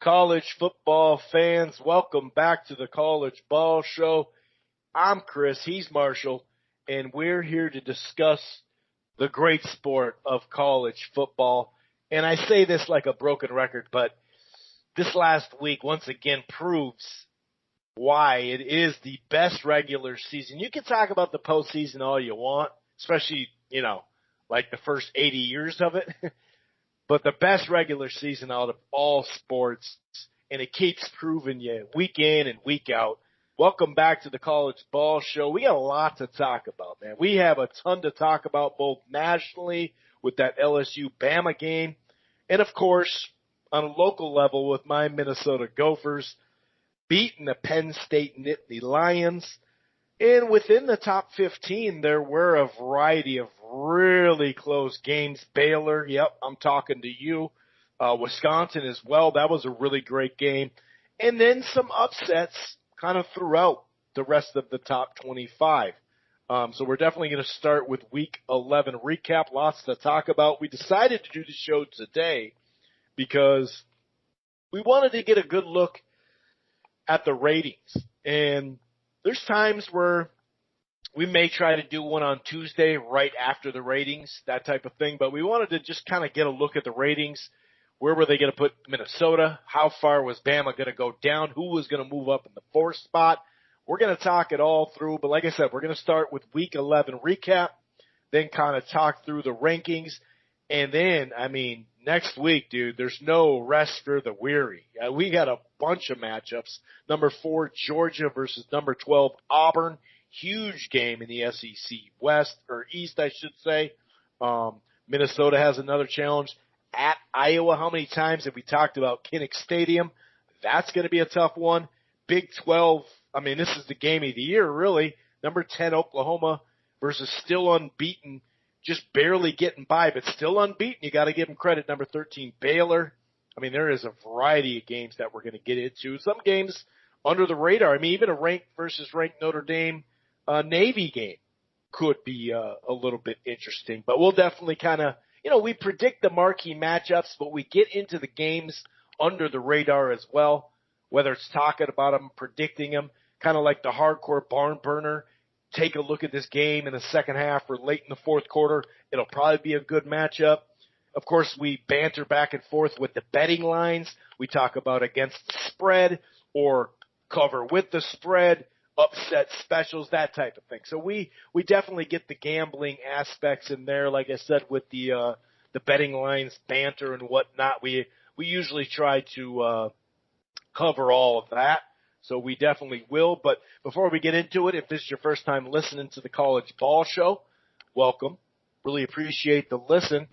college football fans. Welcome back to the College Ball Show. I'm Chris, he's Marshall, and we're here to discuss the great sport of college football. And I say this like a broken record, but this last week once again proves why it is the best regular season. You can talk about the postseason all you want, especially, like the first 80 years of it. But the best regular season out of all sports, and it keeps proving you week in and week out. Welcome back to the College Ball Show. We got a lot to talk about, man. We have a ton to talk about both nationally with that LSU-Bama game, and of course on a local level with my Minnesota Gophers beating the Penn State Nittany Lions. And within the top 15, there were a variety of really close games. Baylor, yep, I'm talking to you. Wisconsin as well. That was a really great game. And then some upsets kind of throughout the rest of the top 25. So we're definitely going to start with Week 11 recap. Lots to talk about. We decided to do the show today because we wanted to get a good look at the ratings. And there's times where we may try to do one on Tuesday right after the ratings, that type of thing. But we wanted to just kind of get a look at the ratings. Where were they going to put Minnesota? How far was Bama going to go down? Who was going to move up in the fourth spot? We're going to talk it all through. But like I said, we're going to start with Week 11 recap, then kind of talk through the rankings. And then, next week, dude, there's no rest for the weary. We got a bunch of matchups. Number 4, Georgia versus number 12, Auburn. Huge game in the SEC West, or East, I should say. Minnesota has another challenge at Iowa. How many times have we talked about Kinnick Stadium? That's going to be a tough one. Big 12, this is the game of the year, really. Number 10, Oklahoma versus still unbeaten, just barely getting by, but still unbeaten. You got to give them credit. Number 13, Baylor. There is a variety of games that we're going to get into. Some games under the radar. Even a ranked versus ranked Notre Dame Navy game could be a little bit interesting. But we'll definitely kind of, we predict the marquee matchups, but we get into the games under the radar as well, whether it's talking about them, predicting them, kind of like the hardcore barn burner. Take a look at this game in the second half or late in the fourth quarter. It'll probably be a good matchup. Of course, we banter back and forth with the betting lines. We talk about against the spread or cover with the spread, upset specials, that type of thing. So we definitely get the gambling aspects in there. Like I said, with the betting lines, banter and whatnot, we usually try to cover all of that. So we definitely will. But before we get into it, if this is your first time listening to the College Ball Show, welcome. Really appreciate the listen.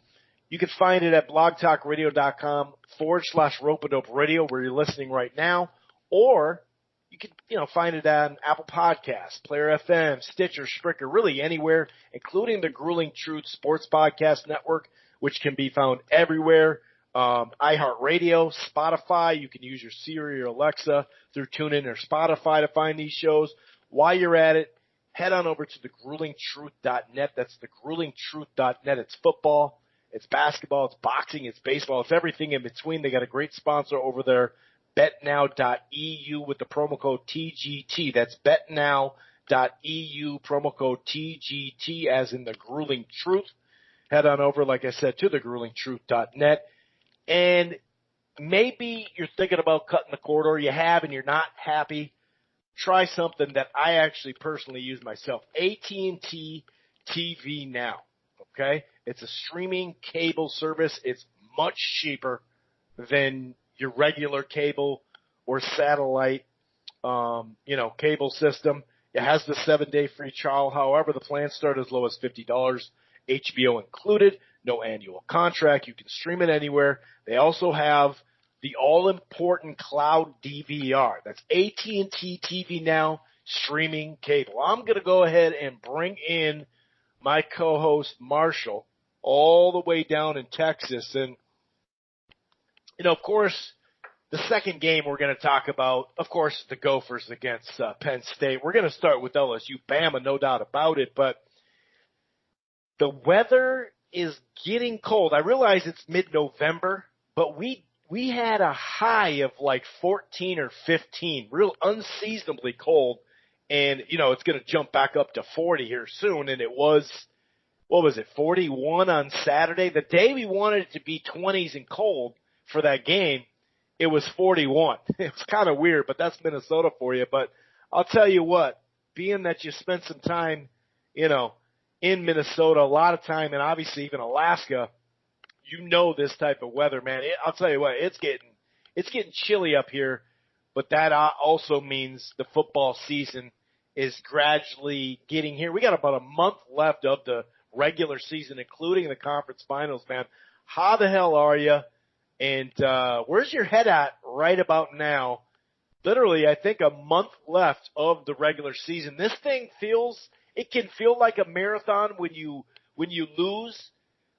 You can find it at blogtalkradio.com/Rope-A-Dope Radio, where you're listening right now. Or you can, find it on Apple Podcasts, Player FM, Stitcher, Spreaker, really anywhere, including the Grueling Truth Sports Podcast Network, which can be found everywhere. iHeartRadio, Spotify. You can use your Siri or Alexa through TuneIn or Spotify to find these shows. While you're at it, head on over to thegruelingtruth.net. That's thegruelingtruth.net. It's football, it's basketball, it's boxing, it's baseball, it's everything in between. They got a great sponsor over there, betnow.eu, with the promo code TGT. That's betnow.eu, promo code TGT, as in the Grueling Truth. Head on over, like I said, to thegruelingtruth.net. And maybe you're thinking about cutting the cord, or you have and you're not happy. Try something that I actually personally use myself, AT&T TV Now, okay? It's a streaming cable service. It's much cheaper than your regular cable or satellite, cable system. It has the 7-day free trial. However, the plans start as low as $50, HBO included, no annual contract. You can stream it anywhere. They also have the all-important cloud DVR. That's AT&T TV Now streaming cable. I'm going to go ahead and bring in my co-host, Marshall, all the way down in Texas. And, of course, the second game we're going to talk about, of course, the Gophers against Penn State. We're going to start with LSU, Bama, no doubt about it. But the weather is getting cold. I realize it's mid-November, but we we had a high of like 14 or 15, real unseasonably cold. And, it's going to jump back up to 40 here soon. And it was, what was it, 41 on Saturday? The day we wanted it to be 20s and cold for that game, it was 41. It was kind of weird, but that's Minnesota for you. But I'll tell you what, being that you spent some time, in Minnesota, a lot of time, and obviously even Alaska, this type of weather, man. I'll tell you what, it's getting chilly up here, but that also means the football season is gradually getting here. We got about a month left of the regular season, including the conference finals, man. How the hell are you? And where's your head at right about now? Literally, I think a month left of the regular season. This thing can feel like a marathon when you lose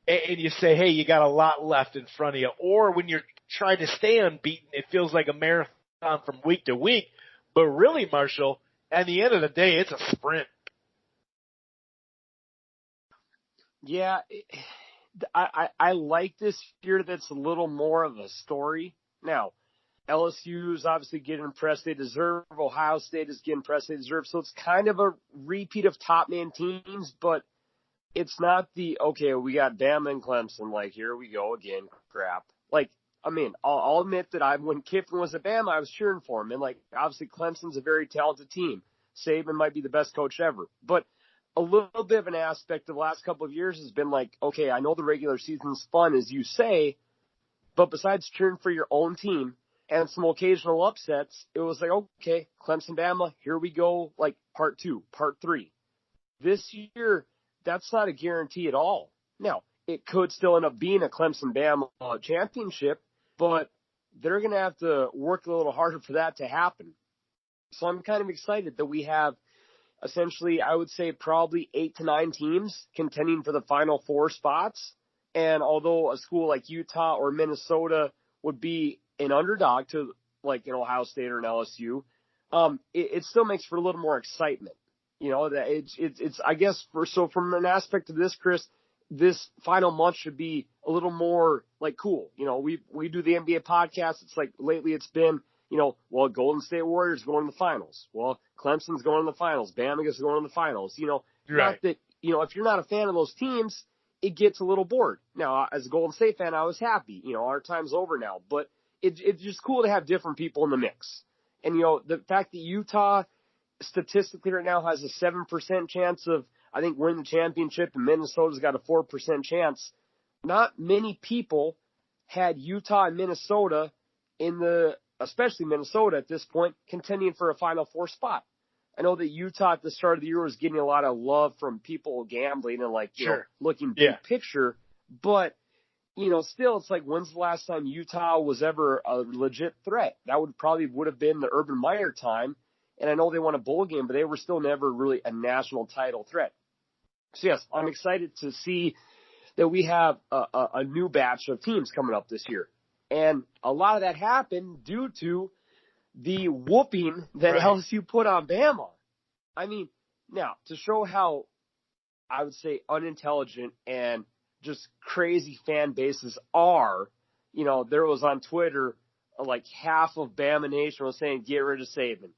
and you say, hey, you got a lot left in front of you. Or when you're trying to stay unbeaten, it feels like a marathon from week to week. But really, Marshall, at the end of the day, it's a sprint. Yeah, I like this year that's a little more of a story. Now, LSU is obviously getting impressed. They deserve. Ohio State is getting impressed. They deserve. So it's kind of a repeat of top man teams, but it's not okay, we got Bama and Clemson, like, here we go again, crap. Like, I mean, I'll admit that when Kiffin was at Bama, I was cheering for him. And, like, obviously Clemson's a very talented team. Saban might be the best coach ever. But a little bit of an aspect of the last couple of years has been like, okay, I know the regular season's fun, as you say, but besides cheering for your own team and some occasional upsets, it was like, okay, Clemson, Bama, here we go, like, part 2, part 3. This year, that's not a guarantee at all. Now, it could still end up being a Clemson-Bama championship, but they're going to have to work a little harder for that to happen. So I'm kind of excited that we have essentially, I would say, probably 8 to 9 teams contending for the Final Four spots. And although a school like Utah or Minnesota would be an underdog to, like, Ohio State or an LSU, it still makes for a little more excitement. That it's I guess from an aspect of this, Chris, this final month should be a little more like cool. We do the NBA podcast. It's like lately it's been, Golden State Warriors going to the finals. Well, Clemson's going to the finals. Bama is going to the finals. Right. Not that, if you're not a fan of those teams, it gets a little bored. Now, as a Golden State fan, I was happy. Our time's over now, but it's just cool to have different people in the mix. And, the fact that Utah statistically right now has a 7% chance of, I think, winning the championship, and Minnesota's got a 4% chance. Not many people had Utah and Minnesota especially Minnesota at this point, contending for a Final Four spot. I know that Utah at the start of the year was getting a lot of love from people gambling and looking big picture, but still, it's like, when's the last time Utah was ever a legit threat? That would have been the Urban Meyer time. And I know they won a bowl game, but they were still never really a national title threat. So, yes, I'm excited to see that we have a new batch of teams coming up this year. And a lot of that happened due to the whooping that LSU put on Bama. I mean, now, to show how, I would say, unintelligent and just crazy fan bases are, there was on Twitter, like, half of Bama Nation was saying, get rid of Saban.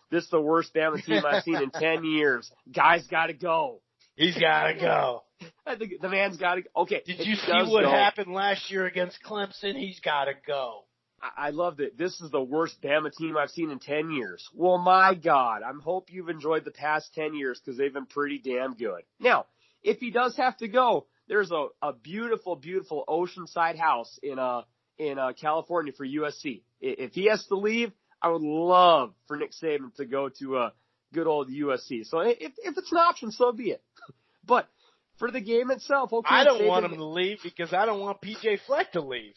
This is the worst Bama team I've seen in 10 years. Guy's got to go. He's got to go. I think the man's got to go. Okay. Did you see what happened last year against Clemson? He's got to go. I loved it. This is the worst Bama team I've seen in 10 years. Well, my God. I hope you've enjoyed the past 10 years because they've been pretty damn good. Now, if he does have to go, there's a beautiful, beautiful oceanside house in California for USC. If he has to leave, I would love for Nick Saban to go to a good old USC. So if it's an option, so be it. But for the game itself, okay. I don't want him to leave because I don't want PJ Fleck to leave.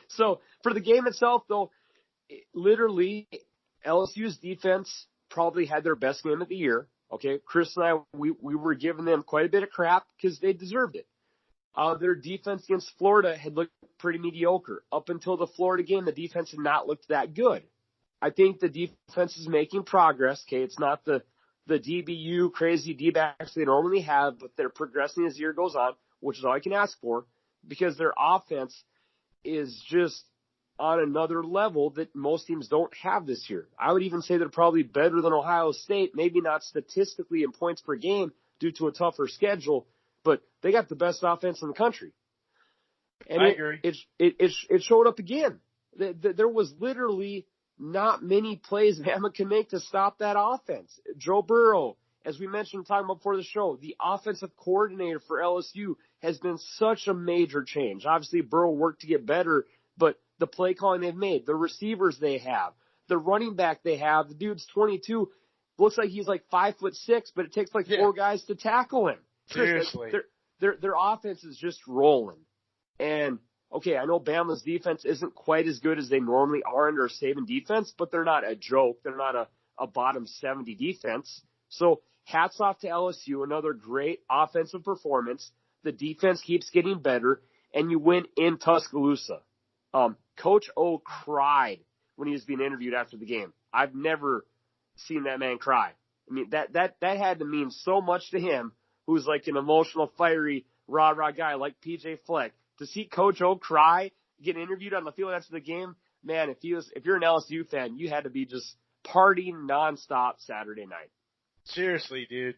So for the game itself, though, literally LSU's defense probably had their best game of the year. Okay, Chris and I, we were giving them quite a bit of crap because they deserved it. Their defense against Florida had looked pretty mediocre. Up until the Florida game, the defense had not looked that good. I think the defense is making progress. Okay, it's not the DBU crazy D-backs they normally have, but they're progressing as the year goes on, which is all I can ask for, because their offense is just on another level that most teams don't have this year. I would even say they're probably better than Ohio State, maybe not statistically in points per game due to a tougher schedule, but they got the best offense in the country. And I agree. It showed up again. There was literally not many plays Bama can make to stop that offense. Joe Burrow, as we mentioned talking about before the show, the offensive coordinator for LSU has been such a major change. Obviously, Burrow worked to get better, but the play calling they've made, the receivers they have, the running back they have, the dude's 22, looks like he's like 5'6", but it takes like 4 guys to tackle him. Seriously. Their offense is just rolling. And, okay, I know Bama's defense isn't quite as good as they normally are under a Saban defense, but they're not a joke. They're not a bottom 70 defense. So hats off to LSU, another great offensive performance. The defense keeps getting better, and you win in Tuscaloosa. Coach O cried when he was being interviewed after the game. I've never seen that man cry. I mean, that had to mean so much to him, who's like an emotional, fiery, rah-rah guy like PJ Fleck. To see Coach O cry, get interviewed on the field after the game, man, if you're an LSU fan, you had to be just partying nonstop Saturday night. Seriously, dude.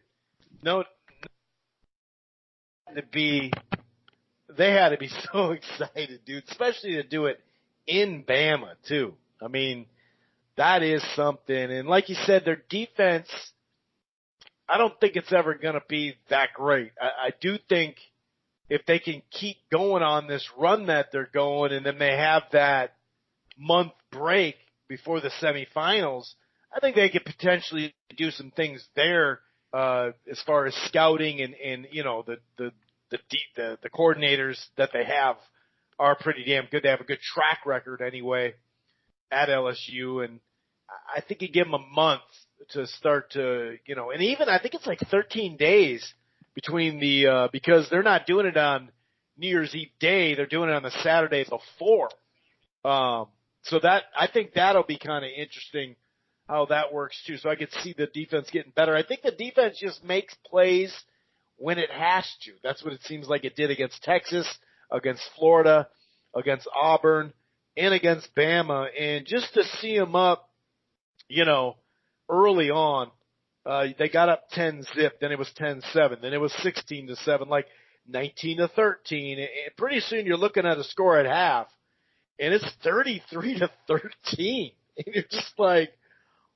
They had to be so excited, dude, especially to do it in Bama, too. I mean, that is something. And like you said, their defense, I don't think it's ever going to be that great. I do think if they can keep going on this run that they're going, and then they have that month break before the semifinals, I think they could potentially do some things there as far as scouting and you know the coordinators that they have are pretty damn good. They have a good track record anyway at LSU, and I think you give them a month to start to, you know, and even I think it's like 13 days between the because they're not doing it on New Year's Eve day, they're doing it on the Saturday before. So that I think that'll be kind of interesting how that works too. So I could see the defense getting better. I think the defense just makes plays when it has to. That's what it seems like it did against Texas, against Florida, against Auburn, and against Bama. And just to see them up, you know, early on, they got up 10-zip, then it was 10-7, then it was 16-7, like 19-13. And pretty soon you're looking at a score at half, and it's 33-13. And you're just like,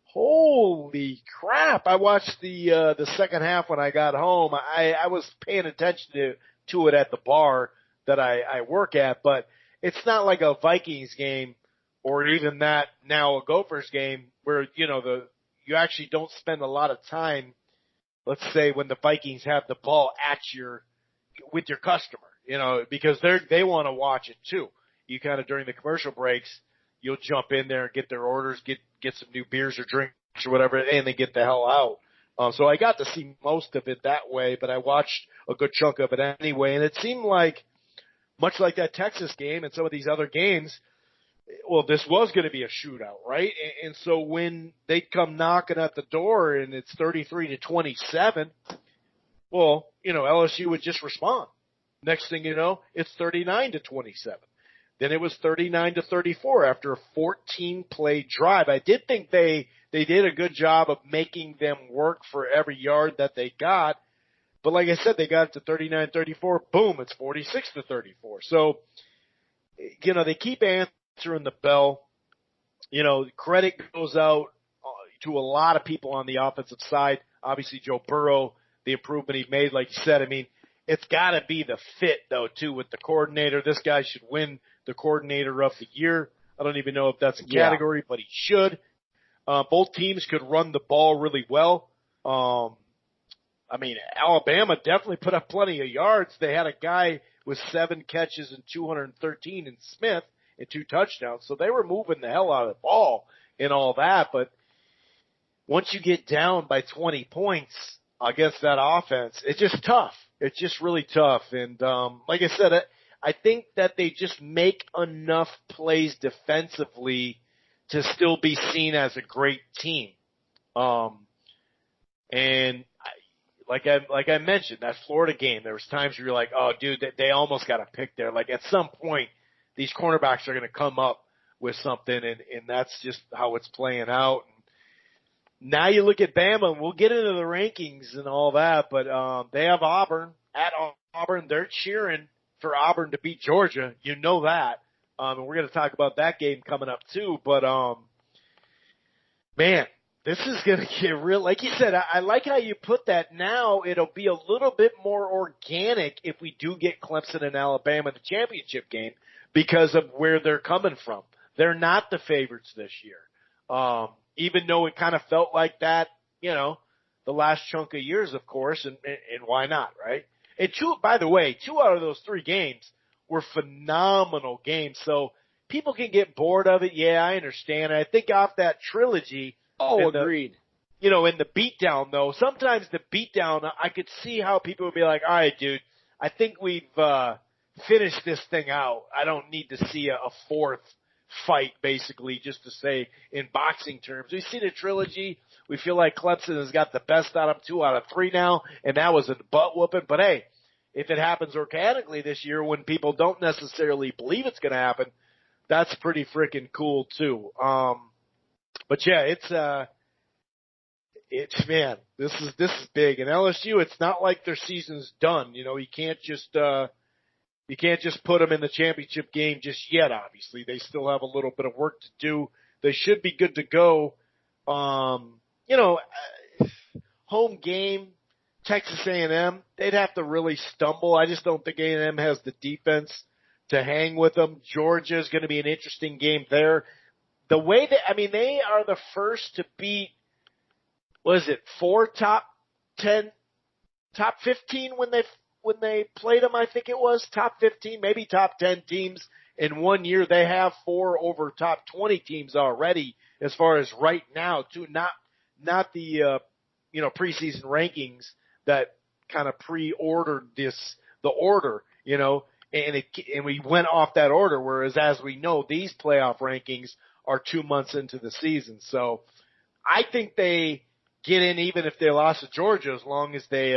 holy crap. I watched the second half when I got home. I was paying attention to it at the bar that I work at, but it's not like a Vikings game or even that now a Gophers game where, you know, you actually don't spend a lot of time, let's say, when the Vikings have the ball with your customer, you know, because they want to watch it too. You kind of during the commercial breaks, you'll jump in there and get their orders, get some new beers or drinks or whatever, and then get the hell out. So I got to see most of it that way, but I watched a good chunk of it anyway, and it seemed like, much like that Texas game and some of these other games, well, this was going to be a shootout, right? And so when they come knocking at the door and it's 33-27, well, you know, LSU would just respond. Next thing you know, it's 39-27. Then it was 39-34 after a 14-play drive. I did think they did a good job of making them work for every yard that they got. But like I said, they got it to 39-34. Boom, it's 46-34. So, you know, they keep answering the bell. You know, credit goes out to a lot of people on the offensive side. Obviously, Joe Burrow, the improvement he made, like you said. I mean, it's got to be the fit, though, too, with the coordinator. This guy should win the coordinator of the year. I don't even know if that's a category, but he should. Both teams could run the ball really well. I mean, Alabama definitely put up plenty of yards. They had a guy with 7 catches and 213 in Smith and 2 touchdowns. So they were moving the hell out of the ball and all that. But once you get down by 20 points against that offense, it's just tough. It's just really tough. And like I said, I think that they just make enough plays defensively to still be seen as a great team. And like I mentioned, that Florida game, there was times where you're like, oh, dude, they almost got a pick there. Like at some point, these cornerbacks are going to come up with something, and that's just how it's playing out. Now you look at Bama, and we'll get into the rankings and all that, but they have Auburn at Auburn. They're cheering for Auburn to beat Georgia. You know that. And we're going to talk about that game coming up too. But, man, this is going to get real. Like you said, I like how you put that. Now it'll be a little bit more organic if we do get Clemson and Alabama in the championship game because of where they're coming from. They're not the favorites this year. Even though it kind of felt like that, you know, the last chunk of years, of course, and why not, right? And by the way, 2 out of those 3 games were phenomenal games. So people can get bored of it. Yeah, I understand. I think off that trilogy. Oh, agreed. You know, in the beatdown though, sometimes the beatdown, I could see how people would be like, all right, dude, I think we've, finished this thing out. I don't need to see a fourth fight, basically, just to say in boxing terms. We see the trilogy. We feel like Clemson has got the best out of 2 out of 3 now, and that was a butt whooping. But hey, if it happens organically this year when people don't necessarily believe it's going to happen, that's pretty freaking cool too. But yeah, it's man, this is big. And LSU, it's not like their season's done. You know, you can't just put them in the championship game just yet. Obviously, they still have a little bit of work to do. They should be good to go. You know, home game, Texas A&M, they'd have to really stumble. I just don't think A&M has the defense to hang with them. Georgia is going to be an interesting game there. The way that, I mean, they are the first to beat, what is it, 4 top 10, top 15 when they played them, I think it was, top 15, maybe top 10 teams in 1 year. They have 4 over top 20 teams already as far as right now, too. Not the, you know, preseason rankings that kind of pre-ordered the order, you know, and we went off that order, whereas as we know, these playoff rankings are 2 months into the season. So I think they get in even if they lost to Georgia, as long as they,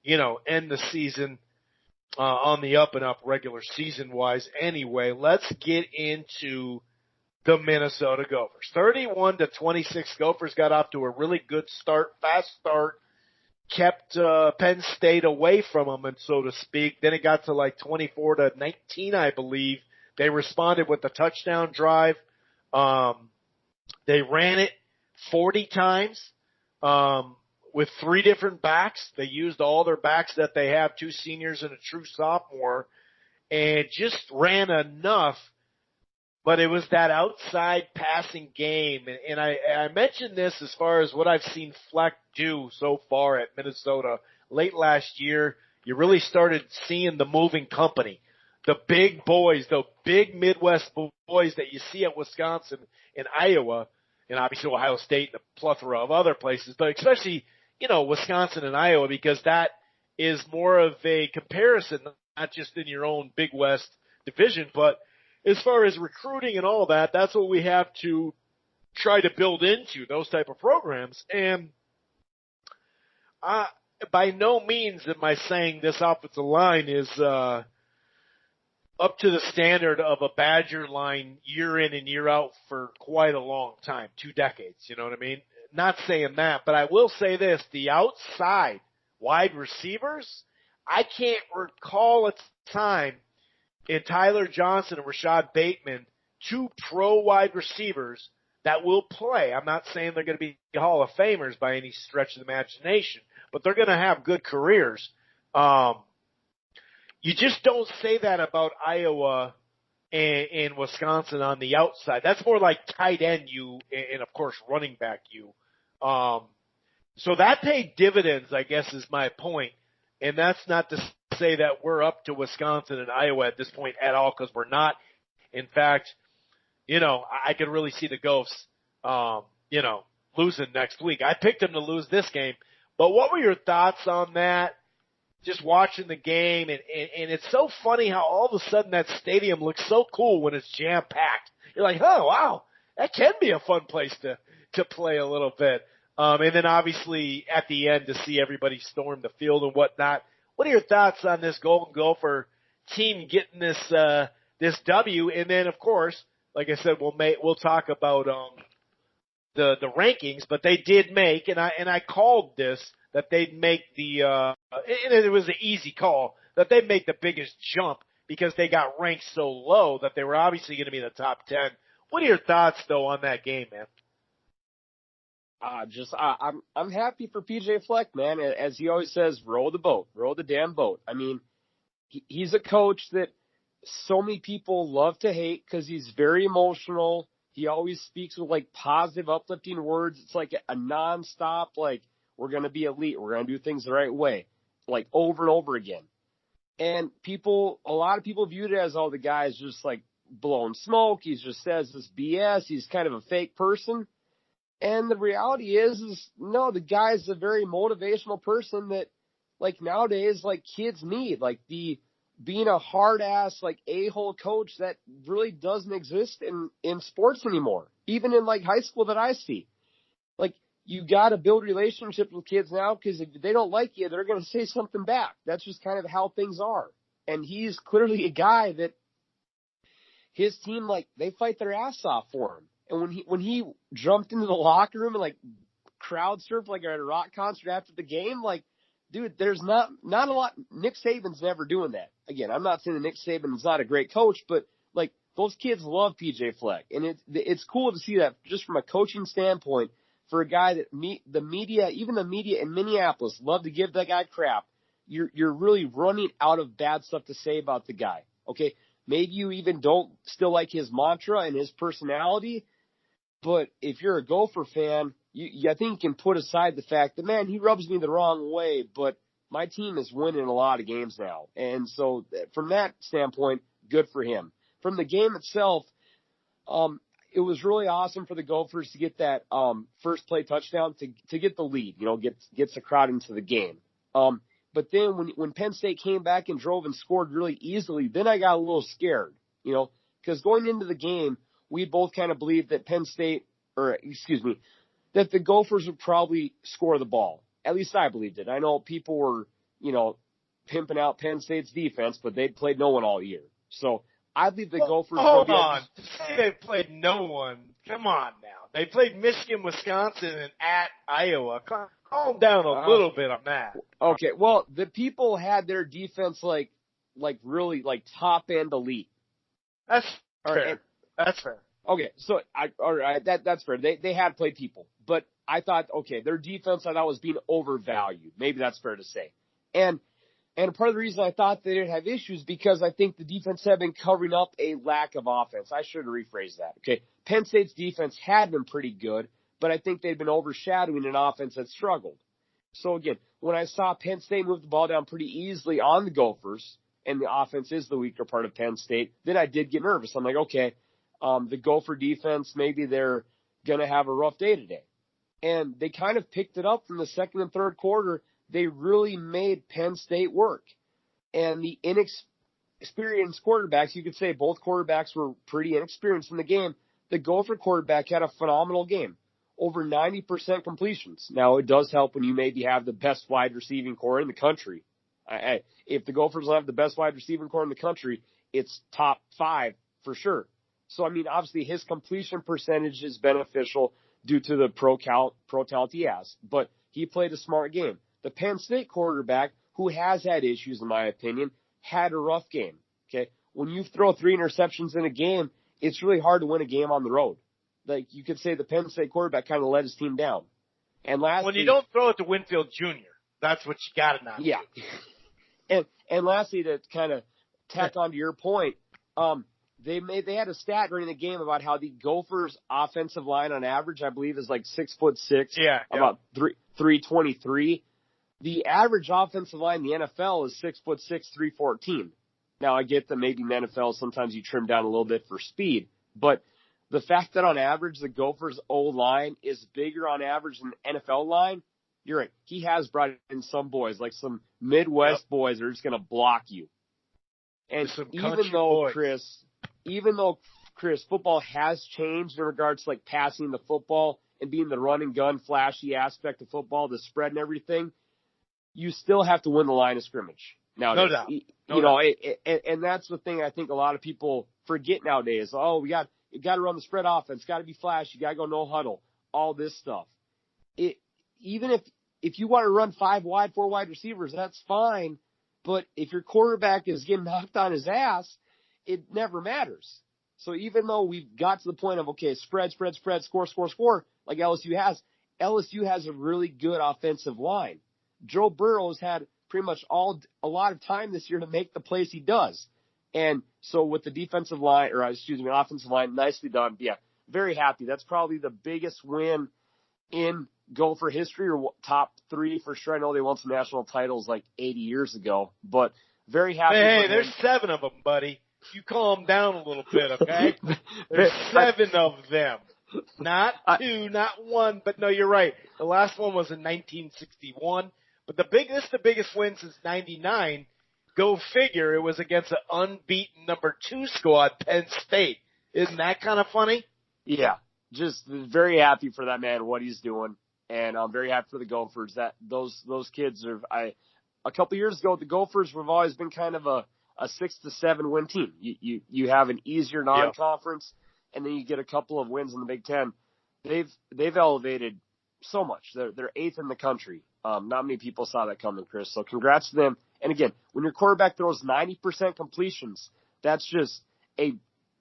you know, end the season on the up and up regular season wise. Anyway, let's get into the Minnesota Gophers. 31-26, Gophers got off to a really good start, fast start, kept Penn State away from them, and so to speak. Then it got to like 24-19, I believe. They responded with a touchdown drive. They ran it 40 times. With 3 different backs. They used all their backs that they have, 2 seniors and a true sophomore, and just ran enough. But it was that outside passing game. And I mentioned this as far as what I've seen Fleck do so far at Minnesota. Late last year, you really started seeing the moving company. The big boys, the big Midwest boys that you see at Wisconsin and Iowa, and obviously Ohio State and a plethora of other places, but especially, you know, Wisconsin and Iowa, because that is more of a comparison, not just in your own Big West division, but as far as recruiting and all that, that's what we have to try to build into, those type of programs. And by no means am I saying this offensive line is up to the standard of a Badger line year in and year out for quite a long time, 2 decades, you know what I mean? Not saying that, but I will say this, the outside wide receivers, I can't recall a time in Tyler Johnson and Rashad Bateman, 2 pro wide receivers that will play. I'm not saying they're going to be Hall of Famers by any stretch of the imagination, but they're going to have good careers. You just don't say that about Iowa and Wisconsin on the outside. That's more like tight end you and of course running back you. So that paid dividends, I guess, is my point. And that's not to say that we're up to Wisconsin and Iowa at this point at all, because we're not. In fact, you know, I could really see the Gophers, you know, losing next week. I picked them to lose this game. But what were your thoughts on that? Just watching the game, and it's so funny how all of a sudden that stadium looks so cool when it's jam-packed. You're like, oh, wow, that can be a fun place to play a little bit. And then obviously at the end to see everybody storm the field and whatnot. What are your thoughts on this Golden Gopher team getting this this W. And then, of course, like I said, we'll talk about the rankings, but they did make, and I called this, that they'd make the and it was an easy call, that they'd make the biggest jump because they got ranked so low that they were obviously going to be in the top 10. What are your thoughts though on that game, man? I'm happy for PJ Fleck, man. As he always says, roll the boat, roll the damn boat. I mean, he's a coach that so many people love to hate because he's very emotional. He always speaks with like positive, uplifting words. It's like a nonstop, like, we're going to be elite. We're going to do things the right way, like over and over again. And a lot of people viewed it as, oh, the guy's just like blowing smoke. He just says this BS. He's kind of a fake person. And the reality is no, the guy's a very motivational person that, like, nowadays, like, kids need. Like, being a hard-ass, like, a-hole coach, that really doesn't exist in sports anymore. Even in, like, high school that I see. Like, you got to build relationships with kids now, because if they don't like you, they're going to say something back. That's just kind of how things are. And he's clearly a guy that his team, like, they fight their ass off for him. And when he jumped into the locker room and, like, crowd surfed like at a rock concert after the game, like, dude, there's not a lot. Nick Saban's never doing that. Again, I'm not saying that Nick Saban is not a great coach, but, like, those kids love PJ Fleck. And it's cool to see that just from a coaching standpoint for a guy that the media, even the media in Minneapolis, love to give that guy crap. You're really running out of bad stuff to say about the guy. Okay, maybe you even don't still like his mantra and his personality, but if you're a Gopher fan, I think you can put aside the fact that, man, he rubs me the wrong way, but my team is winning a lot of games now. And so from that standpoint, good for him. From the game itself, it was really awesome for the Gophers to get that first play touchdown to get the lead, gets the crowd into the game. But then when Penn State came back and drove and scored really easily, then I got a little scared, because going into the game, we both kind of believed that that the Gophers would probably score the ball. At least I believed it. I know people were, pimping out Penn State's defense, but they'd played no one all year. So I believe the Gophers. Hold on. To say they played no one, come on now. They played Michigan, Wisconsin, and at Iowa. Calm down a little bit on that. Okay, well, the people had their defense like really like top end elite. That's fair. Right, that's fair. Okay, so all right, that's fair. They had played people, but I thought, okay, their defense I thought was being overvalued. Maybe that's fair to say. And part of the reason I thought they didn't have issues because I think the defense had been covering up a lack of offense. I should rephrase that. Okay, Penn State's defense had been pretty good, but I think they'd been overshadowing an offense that struggled. So again, when I saw Penn State move the ball down pretty easily on the Gophers, and the offense is the weaker part of Penn State, then I did get nervous. I'm like, okay, the Gopher defense, maybe they're going to have a rough day today. And they kind of picked it up from the second and third quarter. They really made Penn State work. And the inexperienced quarterbacks, you could say both quarterbacks were pretty inexperienced in the game. The Gopher quarterback had a phenomenal game. Over 90% completions. Now, it does help when you maybe have the best wide receiving core in the country. If the Gophers don't have the best wide receiving core in the country, it's top 5 for sure. So, I mean, obviously his completion percentage is beneficial due to the pro talent he has. But he played a smart game. The Penn State quarterback, who has had issues, in my opinion, had a rough game. Okay, when you throw 3 interceptions in a game, it's really hard to win a game on the road. Like, you could say the Penn State quarterback kind of let his team down. And lastly, when you don't throw it to Winfield Jr., that's what you got to not do. And lastly, to kind of tack on to your point, they had a stat during the game about how the Gophers' offensive line on average, I believe, is like 6'6". Yeah. About 323. The average offensive line in the NFL is 6'6", 314. Now, I get that maybe in the NFL sometimes you trim down a little bit for speed, but the fact that on average the Gophers' O-line is bigger on average than the NFL line, you're right. He has brought in some boys, like some Midwest boys that are just going to block you. And even though, Chris, football has changed in regards to like passing the football and being the run and gun flashy aspect of football, the spread and everything, you still have to win the line of scrimmage. Now, no doubt. No you know, doubt. and that's the thing I think a lot of people forget nowadays. Oh, you got to run the spread offense, got to be flash, you got to go no huddle, all this stuff. Even if you want to run 5 wide, 4 wide receivers, that's fine. But if your quarterback is getting knocked on his ass, it never matters. So even though we've got to the point of, okay, spread, score, like LSU has a really good offensive line. Joe Burrow's had pretty much a lot of time this year to make the plays he does. And so with the offensive line, nicely done. Yeah, very happy. That's probably the biggest win in Gopher history, or top 3 for sure. I know they won some national titles like 80 years ago, but very happy. Hey, there's 7 of them, buddy. You calm down a little bit, okay? There's 7 of them. Not 2, not 1, but no, you're right. The last one was in 1961. But this is the biggest win since 99. Go figure, it was against an unbeaten number 2 squad, Penn State. Isn't that kind of funny? Yeah, just very happy for that man, what he's doing. And I'm very happy for the Gophers. That those kids are. A couple years ago, the Gophers have always been kind of a 6 to 7 win team. You have an easier non-conference, and then you get a couple of wins in the Big Ten. They've elevated so much. They're 8th in the country. Not many people saw that coming, Chris. So congrats to them. And again, when your quarterback throws 90% completions, that's just a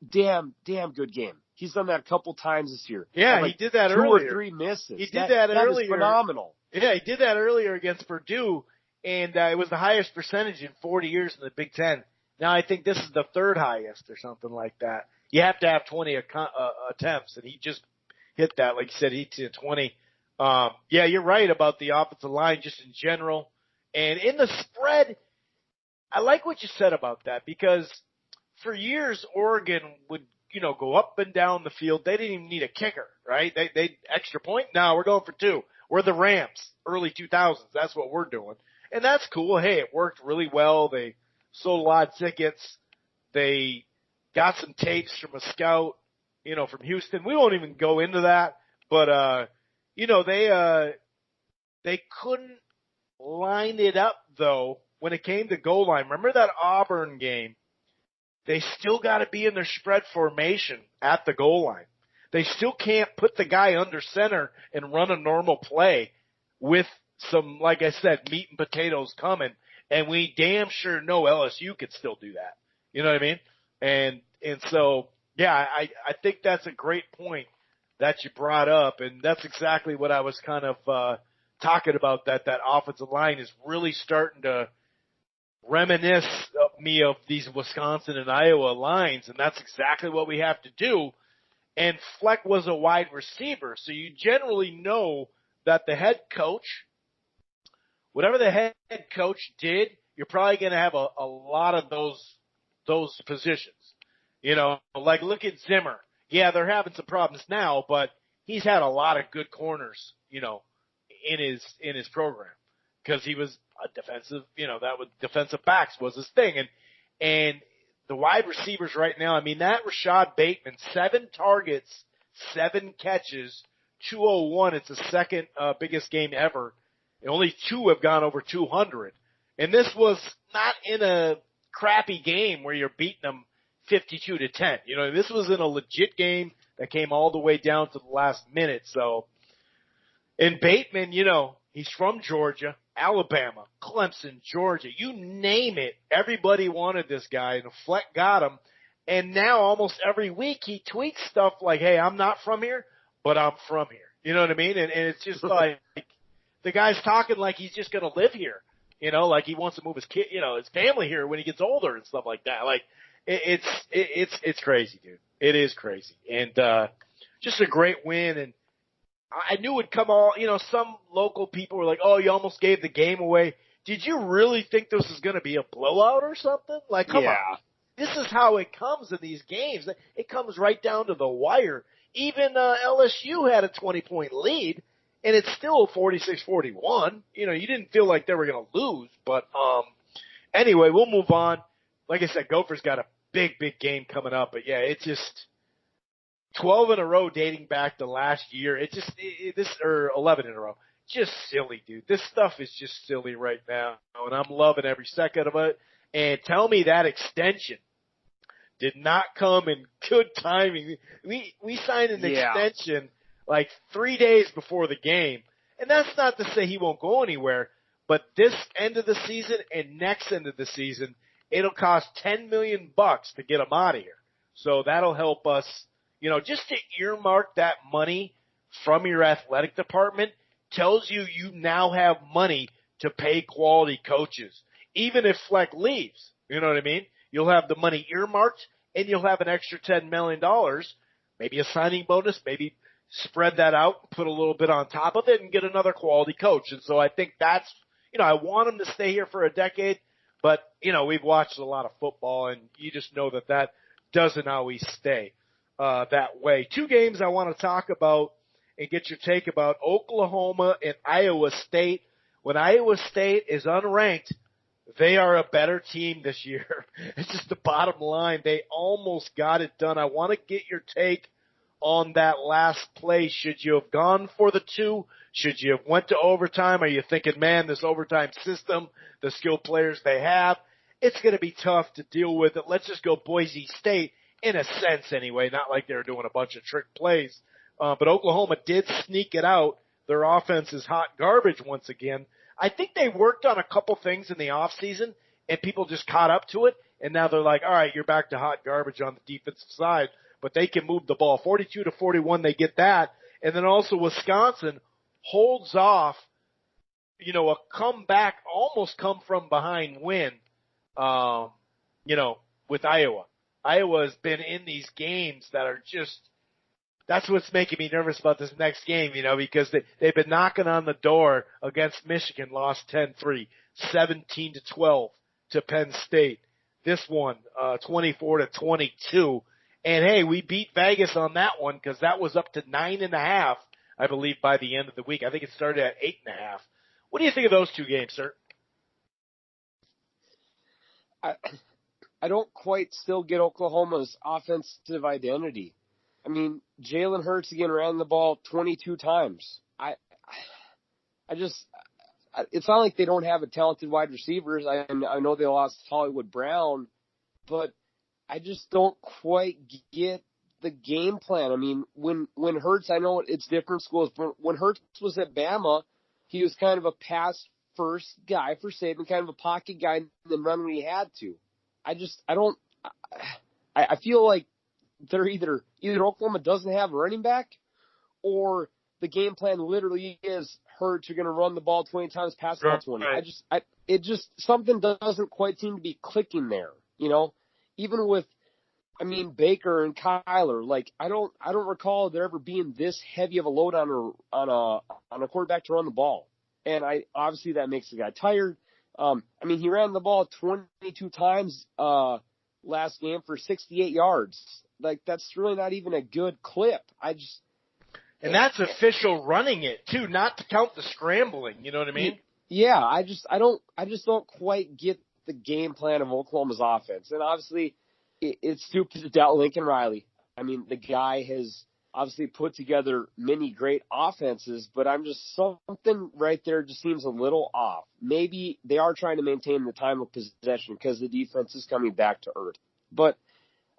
damn good game. He's done that a couple times this year. Yeah, like he did that 2 earlier. Or 3 misses. He did that earlier. That is phenomenal. Yeah, he did that earlier against Purdue, and it was the highest percentage in 40 years in the Big Ten. Now I think this is the 3rd highest or something like that. You have to have 20 attempts, and he just hit that. Like you said, he hit 20. Yeah, you're right about the offensive line just in general. And in the spread, I like what you said about that, because for years Oregon would, go up and down the field. They didn't even need a kicker, right? They extra point. No, we're going for 2. We're the Rams, early 2000s. That's what we're doing. And that's cool. Hey, it worked really well. They sold a lot of tickets. They got some tapes from a scout, from Houston. We won't even go into that, but, they couldn't line it up though when it came to goal line. Remember that Auburn game? They still got to be in their spread formation at the goal line. They still can't put the guy under center and run a normal play with some, like I said, meat and potatoes coming. And we damn sure know LSU could still do that. You know what I mean? And so, yeah, I think that's a great point that you brought up. And that's exactly what I was kind of talking about, that offensive line is really starting to reminisce me of these Wisconsin and Iowa lines, and that's exactly what we have to do. And Fleck was a wide receiver, so you generally know that the head coach, whatever the head coach did, you're probably going to have a lot of those positions. Like look at Zimmer. Yeah, they're having some problems now, but he's had a lot of good corners, in his program, because he was a defensive, defensive backs was his thing. And the wide receivers right now, that Rashad Bateman, 7 targets, 7 catches, 201. It's the second biggest game ever. And only 2 have gone over 200. And this was not in a crappy game where you're beating them 52-10. This was in a legit game that came all the way down to the last minute. So, and Bateman, he's from Georgia, Alabama, Clemson, Georgia, you name it. Everybody wanted this guy, and Fleck got him. And now almost every week he tweets stuff like, hey, I'm not from here, but I'm from here. You know what I mean? And it's just like the guy's talking like he's just going to live here. Like he wants to move his kid, his family here when he gets older and stuff like that. Like it's crazy, dude. It is crazy. And just a great win. And I knew it'd come all, some local people were like, oh, you almost gave the game away. Did you really think this was going to be a blowout or something? Like, come on. This is how it comes in these games. It comes right down to the wire. Even LSU had a 20-point lead, and it's still 46-41. You didn't feel like they were going to lose. But anyway, we'll move on. Like I said, Gophers got a big game coming up. But, yeah, it's just 12 in a row dating back to last year. Or 11 in a row. Just silly, dude. This stuff is just silly right now, and I'm loving every second of it. And tell me that extension did not come in good timing. We signed an extension like 3 days before the game. And that's not to say he won't go anywhere, but this end of the season and next end of the season, it'll cost $10 million to get him out of here. So that'll help us, just to earmark that money from your athletic department tells you now have money to pay quality coaches. Even if Fleck leaves, you know what I mean? You'll have the money earmarked and you'll have an extra $10 million, maybe a signing bonus, maybe spread that out, put a little bit on top of it and get another quality coach. And so I think that's, I want him to stay here for a decade, but, we've watched a lot of football and you just know that doesn't always stay that way. 2 games I want to talk about and get your take about: Oklahoma and Iowa State. When Iowa State is unranked, they are a better team this year. It's just the bottom line. They almost got it done. I want to get your take on that last play. Should you have gone for the 2? Should you have went to overtime? Are you thinking, man, this overtime system, the skilled players they have, it's going to be tough to deal with it. Let's just go Boise State in a sense anyway, not like they were doing a bunch of trick plays. But Oklahoma did sneak it out. Their offense is hot garbage once again. I think they worked on a couple things in the offseason, and people just caught up to it, and now they're like, all right, you're back to hot garbage on the defensive side, but they can move the ball. 42-41, they get that. And then also Wisconsin holds off, a comeback, almost come from behind win, with Iowa. Iowa has been in these games that are just, that's what's making me nervous about this next game, because they've been knocking on the door against Michigan, lost 10-3, 17-12 to Penn State. This one, 24-22. And hey, we beat Vegas on that one because that was up to 9.5, I believe, by the end of the week. I think it started at 8.5. What do you think of those 2 games, sir? I don't quite still get Oklahoma's offensive identity. I mean, Jalen Hurts again ran the ball 22 times. It's not like they don't have a talented wide receivers. I know they lost Hollywood Brown, but I just don't quite get the game plan. I mean, when Hurts, I know it's different schools, but when Hurts was at Bama, he was kind of a pass first guy for Saban, kind of a pocket guy, and then run when he had to. I feel like they're either Oklahoma doesn't have a running back, or the game plan literally is Hurts, you're going to run the ball 20 times, pass the ball 20. Right. It just something doesn't quite seem to be clicking there. Even with, Baker and Kyler, like I don't recall there ever being this heavy of a load on a quarterback to run the ball, and obviously that makes the guy tired. He ran the ball 22 times last game for 68 yards. Like, that's really not even a good clip. And that's official running it too, not to count the scrambling. You know what I mean? Yeah, I just don't quite get the game plan of Oklahoma's offense. And obviously, it's stupid to doubt Lincoln Riley. The guy has obviously put together many great offenses, but something right there just seems a little off. Maybe they are trying to maintain the time of possession because the defense is coming back to earth. But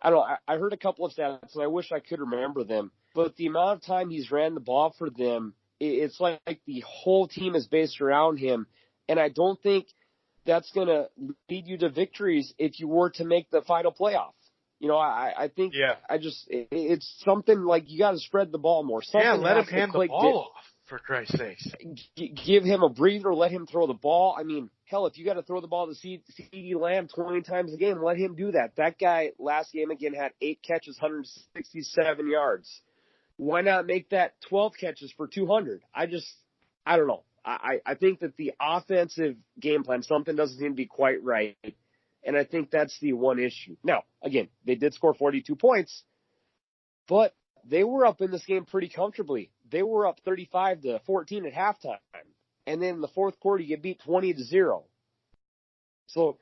I don't know. I heard a couple of stats, and I wish I could remember them. But the amount of time he's ran the ball for them, it's like the whole team is based around him. And I don't think that's going to lead you to victories if you were to make the final playoff. I think it's something like you got to spread the ball more. Let him hand the ball off, for Christ's sakes. Give him a breather, let him throw the ball. Hell, if you got to throw the ball to CeeDee Lamb 20 times a game, let him do that. That guy last game again had 8 catches, 167 yards. Why not make that 12 catches for 200? I don't know. I think that the offensive game plan, something doesn't seem to be quite right. And I think that's the one issue. Now, again, they did score 42 points, but they were up in this game pretty comfortably. They were up 35-14 at halftime. And then in the fourth quarter, you get beat 20-0. So,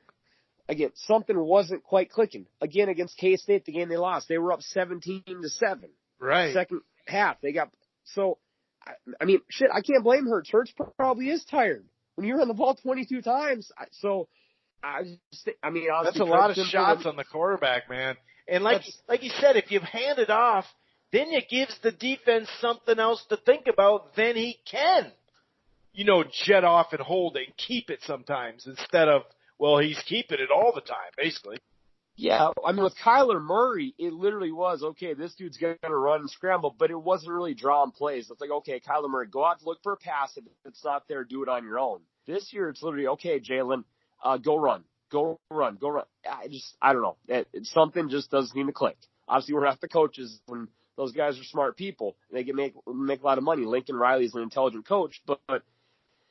again, something wasn't quite clicking. Again, against K-State, the game they lost, they were up 17-7. Right. Second half, they got – so, I can't blame Hurts. Hurts probably is tired when you run the ball 22 times. So, Obviously, That's a lot of shots on the quarterback, man. And like you said, if you hand it off, then it gives the defense something else to think about. Then he can, jet off and hold it and keep it sometimes instead of, well, he's keeping it all the time, basically. Yeah, I mean, with Kyler Murray, it literally was, okay, this dude's going to run and scramble, but it wasn't really drawing plays. It's like, okay, Kyler Murray, go out to look for a pass. If it's not there, do it on your own. This year, it's literally, okay, Jalen, go run. I don't know. Something just doesn't seem to click. Obviously, we're not the coaches, and those guys are smart people. They can make a lot of money. Lincoln Riley's an intelligent coach, but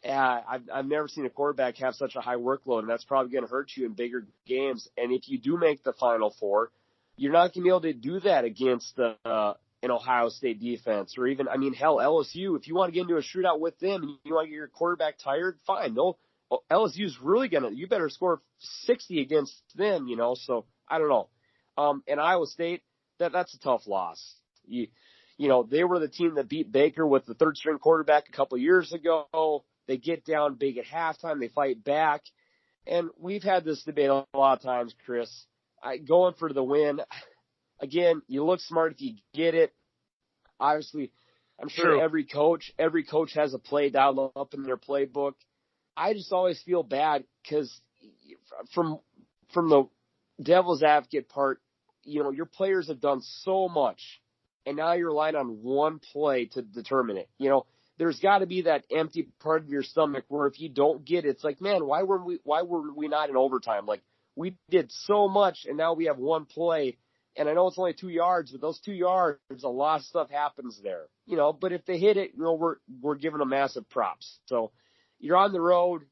I've never seen a quarterback have such a high workload, and that's probably going to hurt you in bigger games. And if you do make the Final Four, you're not going to be able to do that against an Ohio State defense, or even, hell, LSU. If you want to get into a shootout with them and you want to get your quarterback tired, fine. LSU's really you better score 60 against them, so I don't know. And Iowa State, that's a tough loss. They were the team that beat Baker with the third string quarterback a couple of years ago. They get down big at halftime. They fight back. And we've had this debate a lot of times, Chris. Going for the win. Again, you look smart if you get it. Obviously, I'm sure every coach has a play dialed up in their playbook. I just always feel bad because from the devil's advocate part, your players have done so much, and now you're relying on one play to determine it. There's got to be that empty part of your stomach where if you don't get it, it's like, man, why were we not in overtime? Like, we did so much, and now we have one play. And I know it's only 2 yards, but those 2 yards, a lot of stuff happens there. But if they hit it, we're giving them massive props. So you're on the road.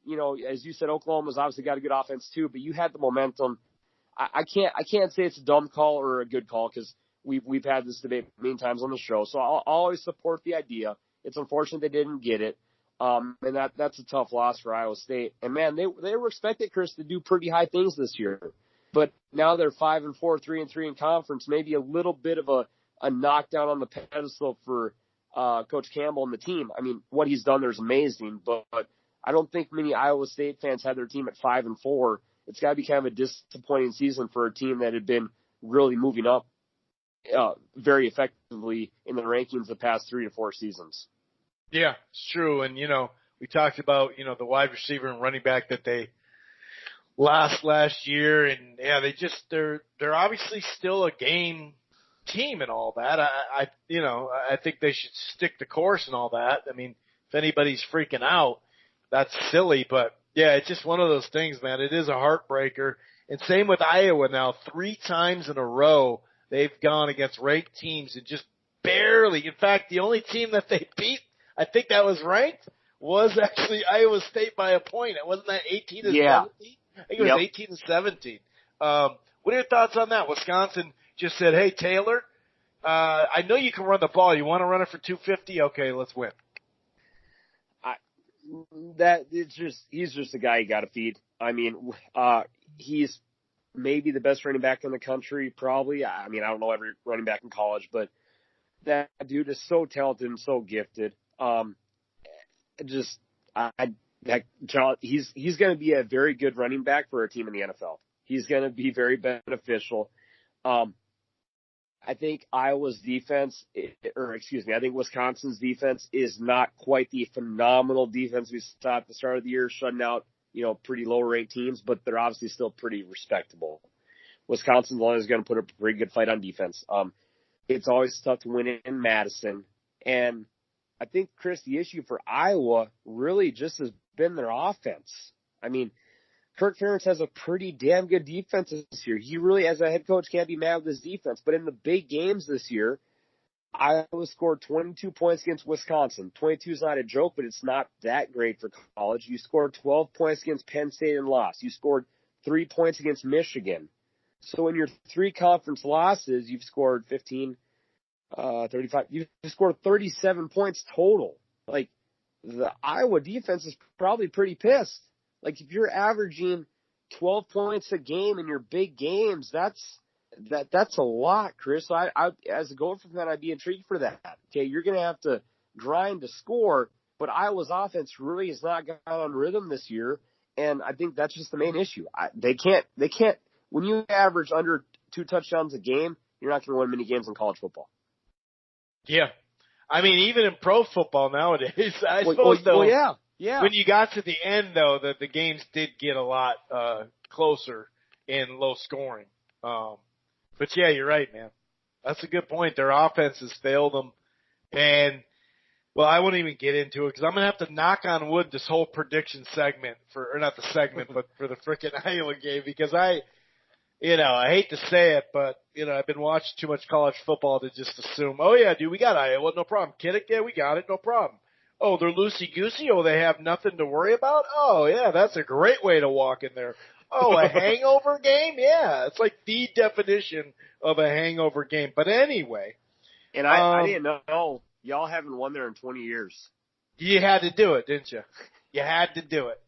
As you said, Oklahoma's obviously got a good offense too, but you had the momentum. I can't say it's a dumb call or a good call because we've had this debate many times on the show. So I'll always support the idea. It's unfortunate they didn't get it. And that's a tough loss for Iowa State. And man, they were expected, Chris, to do pretty high things this year. But now they're 5-4, 3-3 in conference, maybe a little bit of a knockdown on the pedestal for Coach Campbell and the team. What he's done there is amazing, but I don't think many Iowa State fans had their team at 5-4. It's got to be kind of a disappointing season for a team that had been really moving up very effectively in the rankings the past 3 to 4 seasons. Yeah, it's true. And, we talked about, the wide receiver and running back that they lost last year. And, yeah, they're obviously still a game team and all that. I think they should stick the course and all that. If anybody's freaking out, that's silly. But, yeah, it's just one of those things, man. It is a heartbreaker. And same with Iowa now. 3 times in a row they've gone against ranked teams and just barely. In fact, the only team that they beat, I think that was ranked, was actually Iowa State by a point. It wasn't that 18-17? I think it was 18-17. What are your thoughts on that? Wisconsin just said, hey, Taylor, I know you can run the ball. You want to run it for 250? Okay, let's win. He's just a guy you got to feed. He's maybe the best running back in the country, probably. I don't know every running back in college, but that dude is so talented and so gifted. He's going to be a very good running back for a team in the NFL. He's going to be very beneficial. I think Iowa's defense, I think Wisconsin's defense is not quite the phenomenal defense we saw at the start of the year, shutting out, pretty low-ranked teams, but they're obviously still pretty respectable. Wisconsin's always going to put a pretty good fight on defense. It's always tough to win in Madison. And I think, Chris, the issue for Iowa really just has been their offense. Kirk Ferentz has a pretty damn good defense this year. He really, as a head coach, can't be mad with his defense. But in the big games this year, Iowa scored 22 points against Wisconsin. 22 is not a joke, but it's not that great for college. You scored 12 points against Penn State and lost. You scored 3 points against Michigan. So in your 3 conference losses, you've scored 15, 35. You've scored 37 points total. The Iowa defense is probably pretty pissed. If you're averaging 12 points a game in your big games, that's a lot, Chris. So I as a Gopher fan, I'd be intrigued for that. Okay, you're going to have to grind to score, but Iowa's offense really has not got on rhythm this year. And I think that's just the main issue. They can't, when you average under 2 touchdowns a game, you're not going to win many games in college football. Yeah. I mean, even in pro football nowadays, I suppose, though, yeah. when you got to the end, though, the games did get a lot closer and low scoring. But, yeah, you're right, man. That's a good point. Their offenses failed them. And, well, I won't even get into it because I'm going to have to knock on wood this whole prediction segment or not the segment, but for the frickin' Iowa game because I hate to say it, but, I've been watching too much college football to just assume, oh, yeah, dude, we got Iowa, no problem. Kiddick, yeah, we got it, no problem. Oh, they're loosey-goosey? Oh, they have nothing to worry about? Oh, yeah, that's a great way to walk in there. Oh, a hangover game? Yeah, it's like the definition of a hangover game. But anyway. And I didn't know. Y'all haven't won there in 20 years. You had to do it, didn't you? You had to do it.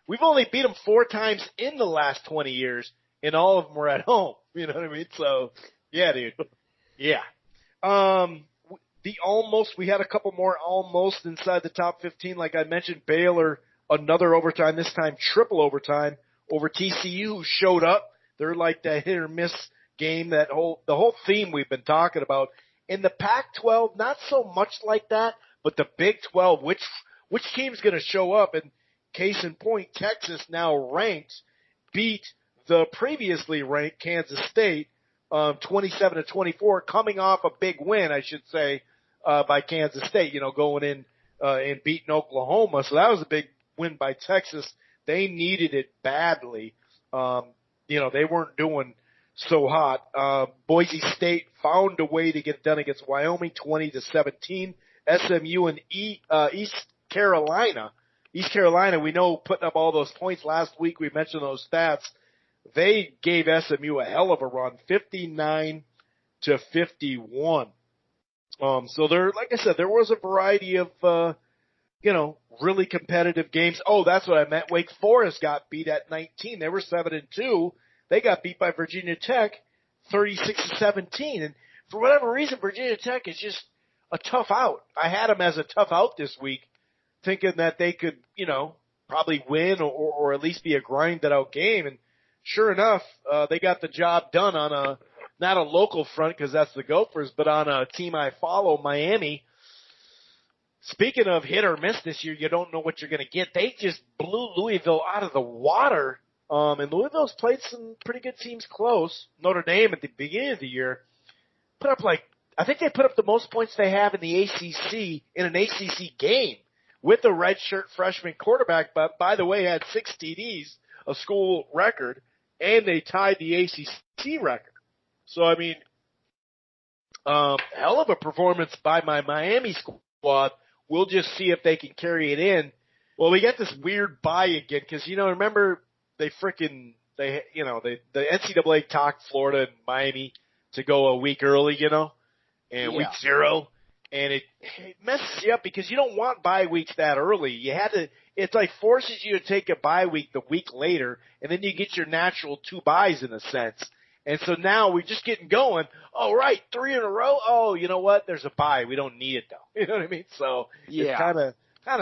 We've only beat them 4 times in the last 20 years, and all of them were at home. You know what I mean? So, yeah, dude. Yeah. We had a couple more almost inside the top 15. Like I mentioned, Baylor, another overtime, this time triple overtime over TCU, who showed up. They're like the hit or miss game, the whole theme we've been talking about. In the Pac-12, not so much like that, but the Big 12, which team's going to show up? And case in point, Texas now ranked, beat the previously ranked Kansas State 27-24, coming off a big win, I should say, by Kansas State, going in and beating Oklahoma. So that was a big win by Texas. They needed it badly. They weren't doing so hot. Boise State found a way to get it done against Wyoming, 20-17. SMU and East Carolina, we know, putting up all those points last week. We mentioned those stats. They gave SMU a hell of a run, 59-51. So there, like I said, there was a variety of, really competitive games. Oh, that's what I meant. Wake Forest got beat at 19. They were 7-2. They got beat by Virginia Tech, 36-17. And for whatever reason, Virginia Tech is just a tough out. I had them as a tough out this week, thinking that they could, probably win or at least be a grinded out game. And sure enough, they got the job done on not a local front because that's the Gophers, but on a team I follow, Miami. Speaking of hit or miss this year, you don't know what you're going to get. They just blew Louisville out of the water. And Louisville's played some pretty good teams close. Notre Dame at the beginning of the year put up I think they put up the most points they have in the ACC in an ACC game with a redshirt freshman quarterback, but by the way, had 6 TDs, a school record, and they tied the ACC record. So, I mean, hell of a performance by my Miami squad. We'll just see if they can carry it in. Well, we got this weird bye again because, remember the NCAA talked Florida and Miami to go a week early, and week 0. And it messes you up because you don't want bye weeks that early. It's like forces you to take a bye week the week later, and then you get your natural 2 byes in a sense. And so now we're just getting going. Oh, right, 3 in a row. Oh, you know what? There's a bye. We don't need it though. You know what I mean? So it kind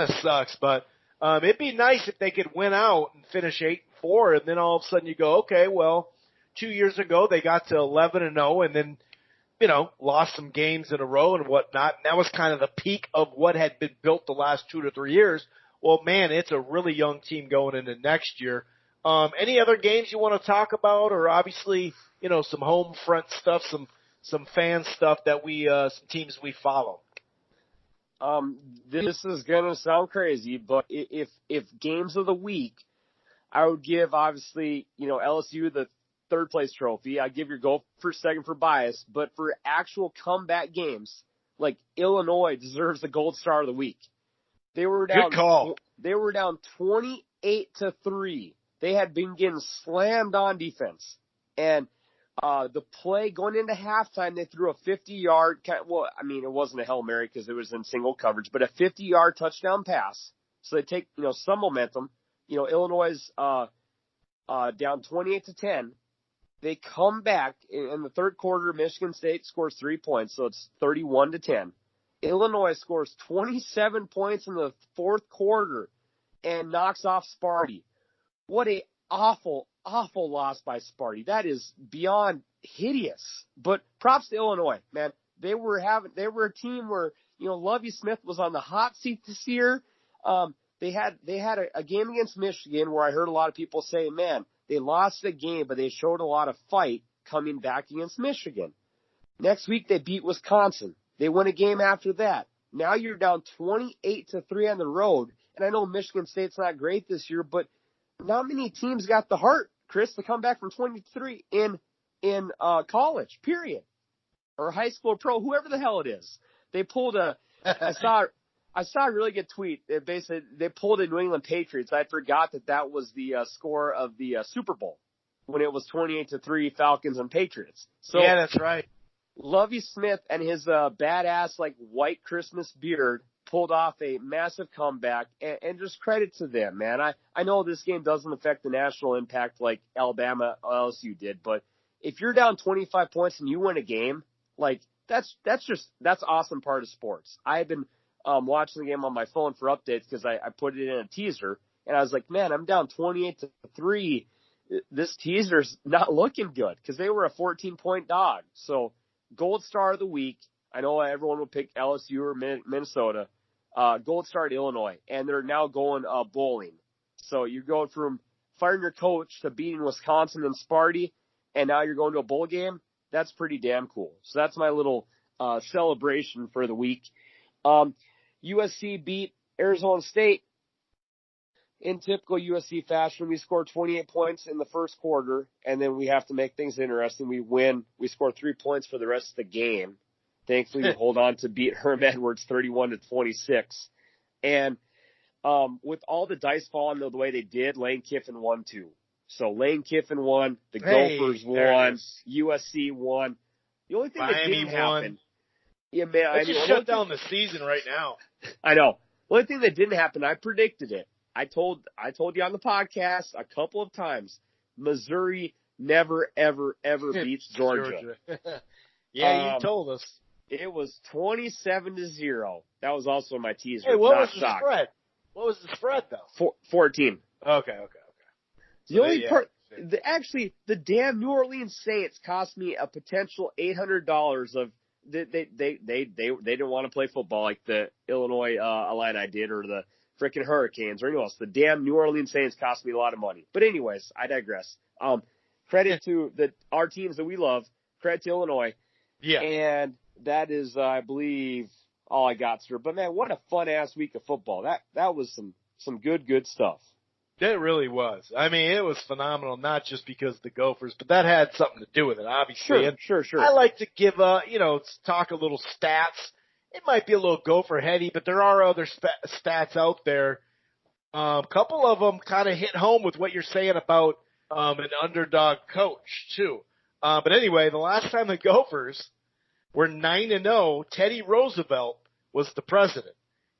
of sucks. But it'd be nice if they could win out and finish 8-4, and then all of a sudden you go, okay, well, 2 years ago they got to 11-0, and then lost some games in a row and whatnot. And that was kind of the peak of what had been built the last 2 to 3 years. Well, man, it's a really young team going into next year. Any other games you want to talk about, or obviously, some home front stuff, some fan stuff that some teams we follow? This is gonna sound crazy, but if games of the week, I would give obviously, LSU the 3rd place trophy. I give your Gophers 2nd for bias, but for actual comeback games, like Illinois deserves the gold star of the week. They were down. Good call. They were down 28-3. They had been getting slammed on defense, and the play going into halftime, they threw a 50-yard. It wasn't a Hail Mary because it was in single coverage, but a 50-yard touchdown pass. So they take some momentum. Illinois is down 28-10. They come back in the 3rd quarter. Michigan State scores 3 points, so it's 31-10. Illinois scores 27 points in the 4th quarter and knocks off Sparty. what a awful, awful loss by Sparty. That is beyond hideous. But props to Illinois, man. They were a team where, Lovie Smith was on the hot seat this year. They had a game against Michigan where I heard a lot of people say, man, they lost the game, but they showed a lot of fight coming back against Michigan. Next week they beat Wisconsin. They win a game after that. Now you're down 28-3 on the road. And I know Michigan State's not great this year, but not many teams got the heart, Chris, to come back from 23 in college, period. Or high school or pro, whoever the hell it is. They pulled I saw a really good tweet. They pulled a New England Patriots. I forgot that was the score of the Super Bowl when it was 28-3 Falcons and Patriots. So yeah, that's right. Lovie Smith and his badass white Christmas beard pulled off a massive comeback, and just credit to them, man. I know this game doesn't affect the national impact like Alabama or LSU did, but if you're down 25 points and you win a game, that's awesome part of sports. I had been watching the game on my phone for updates because I put it in a teaser, and I was like, man, I'm down 28-3. This teaser's not looking good because they were a 14-point dog. So gold star of the week. I know everyone will pick LSU or Minnesota. Gold star to Illinois, and they're now going bowling. So you're going from firing your coach to beating Wisconsin and Sparty, and now you're going to a bowl game. That's pretty damn cool. So that's my little celebration for the week. USC beat Arizona State. In typical USC fashion, we scored 28 points in the first quarter, and then we have to make things interesting. We win. We score 3 points for the rest of the game. Thankfully, we hold on to beat Herm Edwards 31-26. And with all the dice falling the way they did, Lane Kiffin won too. So Lane Kiffin won, the Gophers won, USC won. The only thing that didn't happen. Yeah, man. Let's just shut down the season right now. I know. The only thing that didn't happen, I predicted it. I told you on the podcast a couple of times, Missouri never, ever, ever beats Georgia. Yeah, you told us. It was 27-0. That was also my teaser. Hey, what was the spread? What was the spread, though? 14. Okay. The only part, the damn New Orleans Saints cost me a potential $800 of. They didn't want to play football like the Illinois Illini did, or the frickin' Hurricanes, or anyone else. The damn New Orleans Saints cost me a lot of money. But anyways, I digress. Credit to our teams that we love. Credit to Illinois. Yeah. And that is, I believe, all I got, sir. But man, what a fun ass week of football. That was some good stuff. It really was. I mean, it was phenomenal, not just because of the Gophers, but that had something to do with it, obviously. Sure. I like to give, talk a little stats. It might be a little Gopher heady, but there are other stats out there. A couple of them kind of hit home with what you're saying about an underdog coach, too. But anyway, the last time the Gophers were 9-0, Teddy Roosevelt was the president.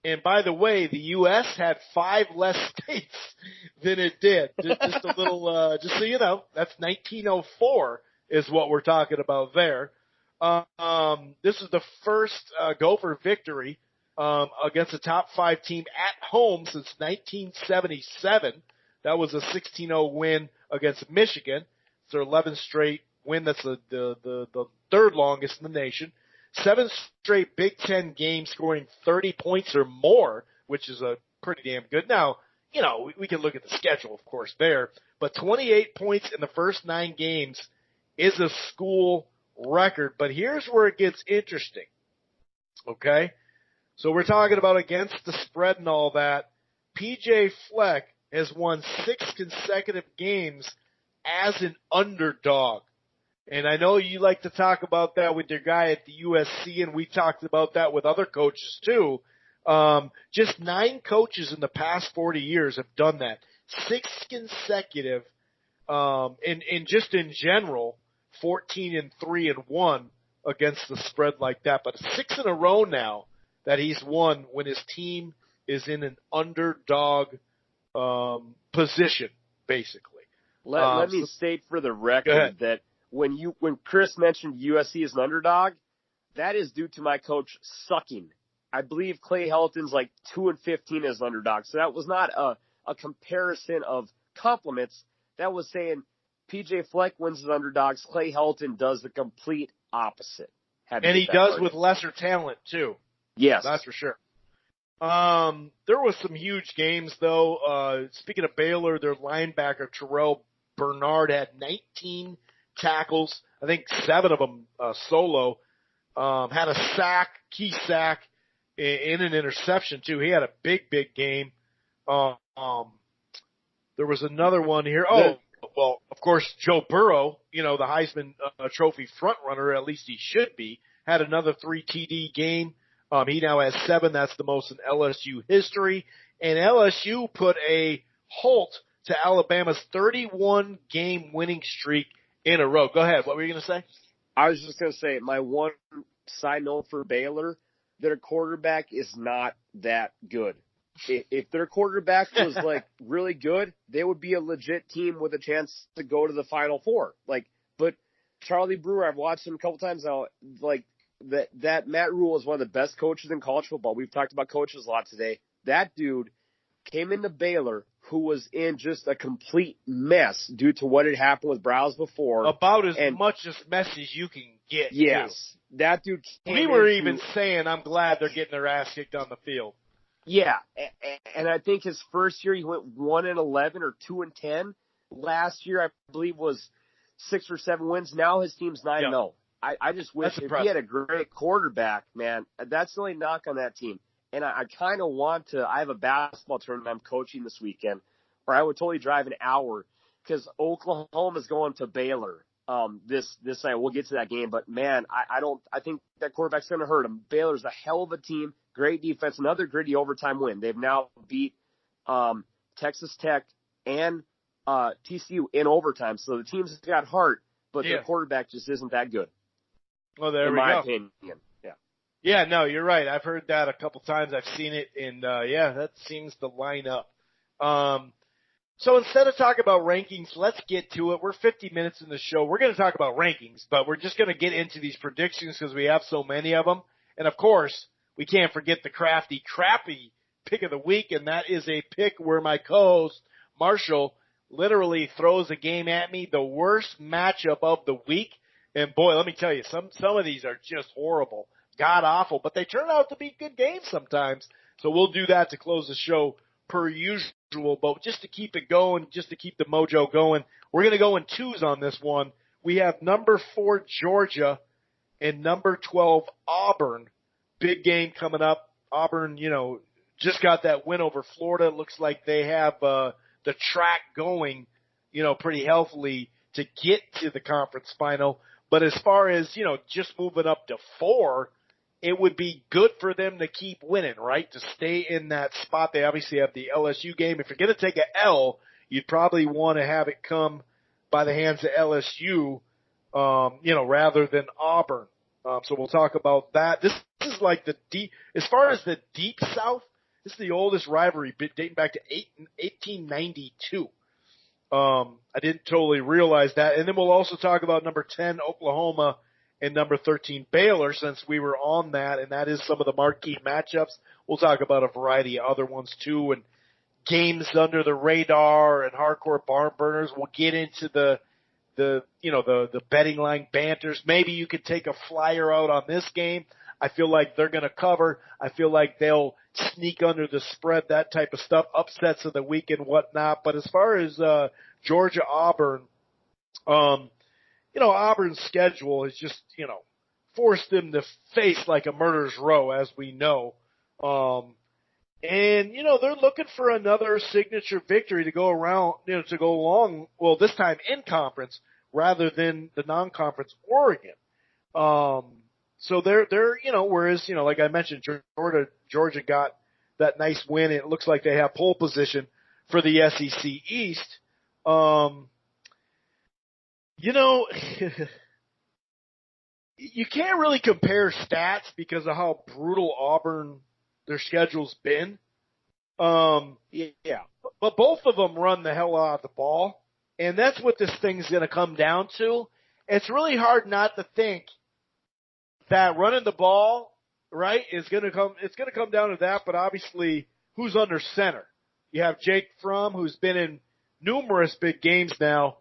And by the way, the U.S. had 5 less states than it did. Just a little, just so you know, that's 1904 is what we're talking about there. This is the first Gopher victory against a top 5 team at home since 1977. That was a 16-0 win against Michigan. It's their 11th straight win. That's the third longest in the nation. 7 straight Big Ten games scoring 30 points or more, which is a pretty damn good. Now, we can look at the schedule, of course, there, but 28 points in the first 9 games is a school record. But here's where it gets interesting. Okay? So we're talking about against the spread and all that. PJ Fleck has won 6 consecutive games as an underdog. And I know you like to talk about that with your guy at the USC, and we talked about that with other coaches too. Just 9 coaches in the past 40 years have done that. 6 consecutive, and just in general, 14-3-1 against the spread like that. But 6 in a row now that he's won when his team is in an underdog position, basically. Let me state for the record that when Chris mentioned USC as an underdog, that is due to my coach sucking. I believe Clay Helton's 2-15 as an underdog. So that was not a comparison of compliments that was saying PJ Fleck wins as underdogs. Clay Helton does the complete opposite. And he does with lesser talent, too. Yes. That's for sure. There was some huge games, though. Speaking of Baylor, their linebacker, Terrell Bernard, had 19 tackles. I think 7 of them solo. Had a sack, key sack, in an interception, too. He had a big, big game. There was another one here. Oh, well, of course, Joe Burrow, the Heisman Trophy front runner, at least he should be, had another 3 TD game. He now has 7. That's the most in LSU history. And LSU put a halt to Alabama's 31-game winning streak in a row. Go ahead. What were you going to say? I was just going to say, my one side note for Baylor, their quarterback is not that good. If their quarterback was really good, they would be a legit team with a chance to go to the Final Four. But Charlie Brewer, I've watched him a couple times now. That Matt Rule is one of the best coaches in college football. We've talked about coaches a lot today. That dude came into Baylor, who was in just a complete mess due to what had happened with Browse before. About as much mess as you can get. Yes, too. That dude. We were even saying, I'm glad they're getting their ass kicked on the field. Yeah, and I think his first year he went 1-11 or 2-10. Last year, I believe, was 6 or 7 wins. Now his team's 9-0. I just wish if he had a great quarterback, man. That's the only knock on that team. And I kind of want to. I have a basketball tournament I'm coaching this weekend, where I would totally drive an hour because Oklahoma is going to Baylor this night. We'll get to that game, but man, I think that quarterback's going to hurt him. Baylor's a hell of a team, great defense, another gritty overtime win. They've now beat Texas Tech and TCU in overtime, so the team's got heart, but their quarterback just isn't that good. Well, there we go. In my opinion, yeah. Yeah, no, you're right. I've heard that a couple times. I've seen it, and that seems to line up. So instead of talking about rankings, let's get to it. We're 50 minutes in the show. We're going to talk about rankings, but we're just going to get into these predictions because we have so many of them. And of course, we can't forget the crafty, crappy pick of the week, and that is a pick where my co-host, Marshall, literally throws a game at me, the worst matchup of the week. And boy, let me tell you, some of these are just horrible, god awful, but they turn out to be good games sometimes. So we'll do that to close the show per usual, but just to keep it going, just to keep the mojo going, we're going to go in twos on this one. We have number 4 Georgia and number 12 Auburn. Big game coming up. Auburn, just got that win over Florida. It looks like they have the track going, pretty healthily to get to the conference final. But as far as, just moving up to 4, it would be good for them to keep winning, right? To stay in that spot. They obviously have the LSU game. If you're going to take an L, you'd probably want to have it come by the hands of LSU, rather than Auburn. So we'll talk about that. This is like as far as the deep South, this is the oldest rivalry dating back to 1892. I didn't totally realize that. And then we'll also talk about number 10, Oklahoma, and number 13, Baylor, since we were on that, and that is some of the marquee matchups. We'll talk about a variety of other ones too, and games under the radar and hardcore barn burners. We'll get into the betting line banters. Maybe you could take a flyer out on this game. I feel like they're going to cover. I feel like they'll sneak under the spread, that type of stuff, upsets of the week and whatnot. But as far as Georgia Auburn, Auburn's schedule has just, forced them to face like a murderer's row, as we know. And they're looking for another signature victory to go around, to go along, well, this time in conference rather than the non-conference Oregon. So they're, whereas, like I mentioned, Georgia got that nice win. And it looks like they have pole position for the SEC East. You can't really compare stats because of how brutal Auburn, their schedule's been. Yeah. But both of them run the hell out of the ball. And that's what this thing's going to come down to. It's really hard not to think that running the ball, right, it's going to come down to that, but obviously who's under center? You have Jake Fromm, who's been in numerous big games now,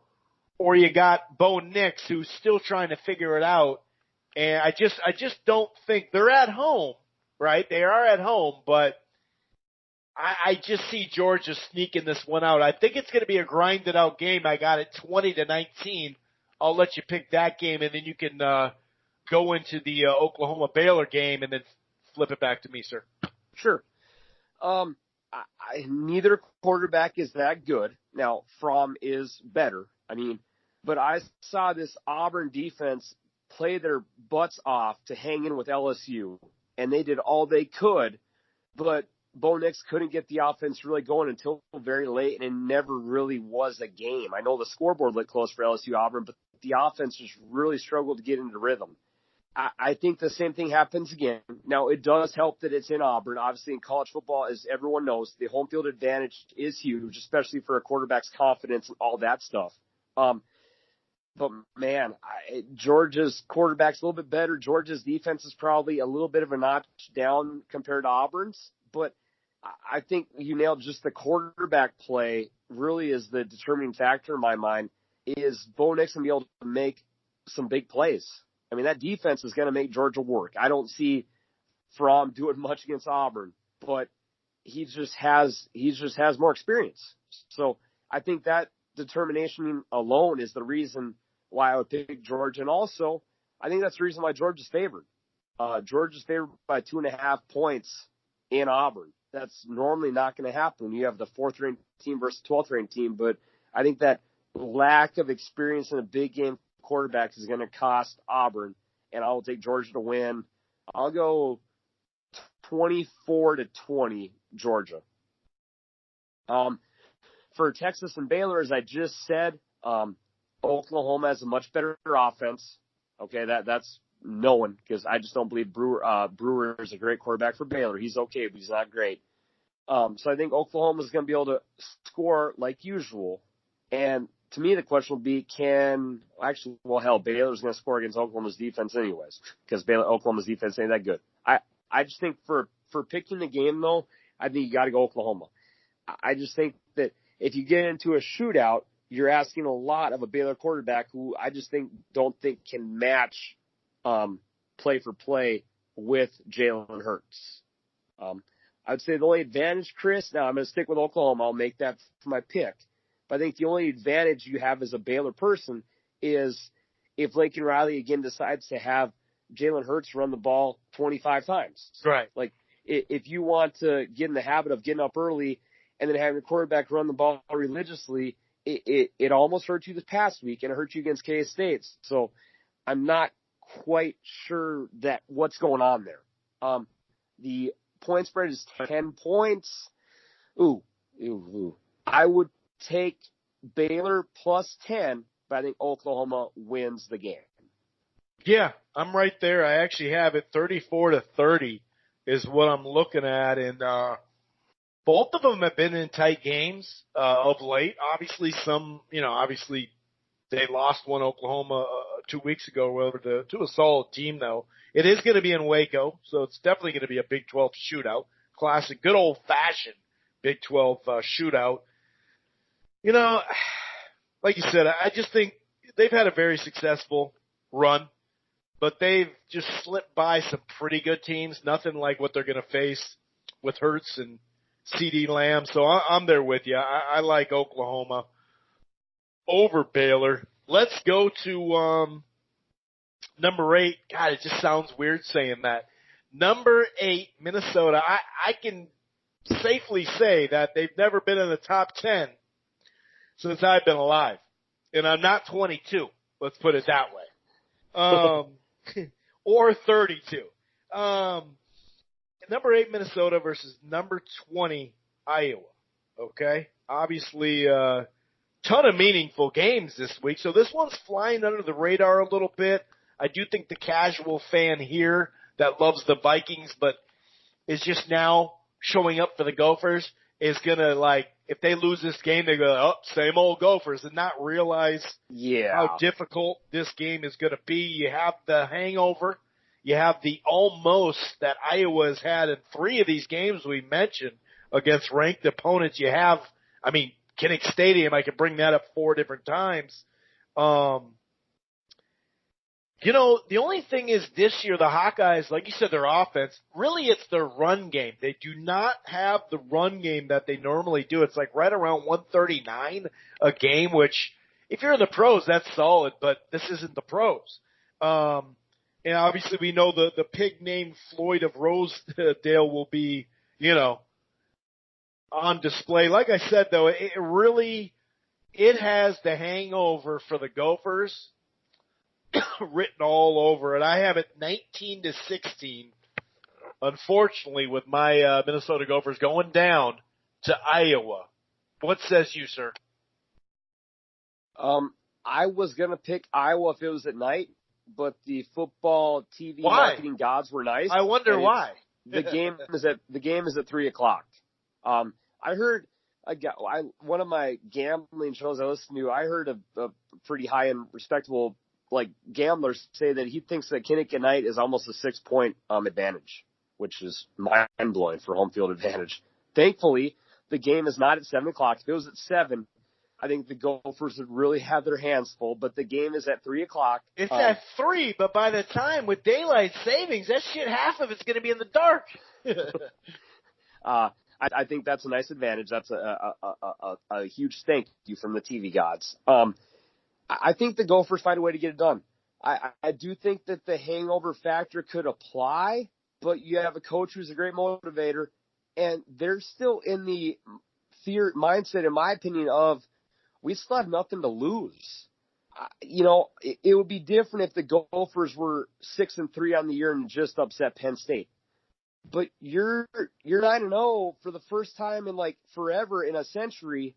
or you got Bo Nix who's still trying to figure it out. And I just don't think they're at home, right? They are at home, but I just see Georgia sneaking this one out. I think it's going to be a grinded out game. I got it 20-19. I'll let you pick that game, and then you can go into the Oklahoma Baylor game, and then flip it back to me, sir. Sure. Neither quarterback is that good. Now, Fromm is better. But I saw this Auburn defense play their butts off to hang in with LSU, and they did all they could, but Bo Nix couldn't get the offense really going until very late, and it never really was a game. I know the scoreboard looked close for LSU Auburn, but the offense just really struggled to get into rhythm. I think the same thing happens again. Now, it does help that it's in Auburn. Obviously, in college football, as everyone knows, the home field advantage is huge, especially for a quarterback's confidence and all that stuff. But, man, Georgia's quarterback's a little bit better. Georgia's defense is probably a little bit of a notch down compared to Auburn's. But I think you nailed just the quarterback play really is the determining factor in my mind. Is Bo Nix going to be able to make some big plays? That defense is going to make Georgia work. I don't see Fromm doing much against Auburn, but he just has more experience. So I think that determination alone is the reason why I would pick Georgia. And also, I think that's the reason why Georgia's favored. Georgia's favored by 2.5 points in Auburn. That's normally not going to happen when you have the 4th-ranked team versus 12th-ranked team. But I think that lack of experience in a big game quarterback is going to cost Auburn, and I will take Georgia to win. I'll go 24-20 Georgia. For Texas and Baylor, as I just said, Oklahoma has a much better offense. Okay, that's known because I just don't believe Brewer is a great quarterback for Baylor. He's okay, but he's not great. So I think Oklahoma is going to be able to score like usual. And to me, the question will be, Baylor's going to score against Oklahoma's defense anyways, because Oklahoma's defense ain't that good. I just think for picking the game, though, I think you got to go Oklahoma. I just think that if you get into a shootout, you're asking a lot of a Baylor quarterback who I just don't think can match play for play with Jalen Hurts. I'd say the only advantage, Chris, now I'm going to stick with Oklahoma. I'll make that for my pick. But I think the only advantage you have as a Baylor person is if Lincoln Riley again decides to have Jalen Hurts run the ball 25 times. Right. Like, if you want to get in the habit of getting up early and then having your quarterback run the ball religiously, it almost hurt you this past week, and it hurt you against K-State. So I'm not quite sure that what's going on there. The point spread is 10 points. Ooh. I would take Baylor plus 10, but I think Oklahoma wins the game. Yeah, I'm right there. I actually have it 34-30 is what I'm looking at, and both of them have been in tight games of late. Obviously, they lost one Oklahoma 2 weeks ago, whatever, to a solid team, though. It is going to be in Waco, so it's definitely going to be a Big 12 shootout. Classic, good old-fashioned Big 12 shootout. Like you said, I just think they've had a very successful run, but they've just slipped by some pretty good teams. Nothing like what they're going to face with Hurts and CeeDee Lamb. So I'm there with you. I like Oklahoma over Baylor. Let's go to number 8. God, it just sounds weird saying that. Number 8, Minnesota. I can safely say that they've never been in the top 10 since I've been alive. And I'm not 22. Let's put it that way. Or 32. Number 8, Minnesota versus number 20, Iowa. Okay? Obviously, ton of meaningful games this week. So this one's flying under the radar a little bit. I do think the casual fan here that loves the Vikings but is just now showing up for the Gophers is going to, if they lose this game, they go, same old Gophers, and not realize how difficult this game is going to be. You have the hangover. You have the almost that Iowa has had in 3 of these games we mentioned against ranked opponents. You have, Kinnick Stadium. I can bring that up 4 different times. The only thing is this year, the Hawkeyes, like you said, their offense, really it's their run game. They do not have the run game that they normally do. It's like right around 139 a game, which if you're in the pros, that's solid, but this isn't the pros. And obviously we know the pig named Floyd of Rosedale will be, on display. Like I said, though, it has the hangover for the Gophers written all over it. I have it 19-16, unfortunately, with my Minnesota Gophers going down to Iowa. What says you, sir? I was going to pick Iowa if it was at night, but the football TV marketing gods were nice. I wonder why. The game is at 3:00. I heard one of my gambling shows I listened to. I heard a pretty high and respectable gamblers say that he thinks that Kinnick at night is almost a 6-point advantage, which is mind blowing for home field advantage. Thankfully, the game is not at 7:00. If it was at 7, I think the Gophers would really have their hands full. But the game is at 3:00. It's at 3, but by the time with daylight savings, that shit, half of it's going to be in the dark. I think that's a nice advantage. That's a huge thank you from the TV gods. I think the Gophers find a way to get it done. I do think that the hangover factor could apply, but you have a coach who's a great motivator, and they're still in the mindset, in my opinion, of we still have nothing to lose. It would be different if the Gophers were 6-3 on the year and just upset Penn State. But you're 9-0 for the first time in forever, in a century.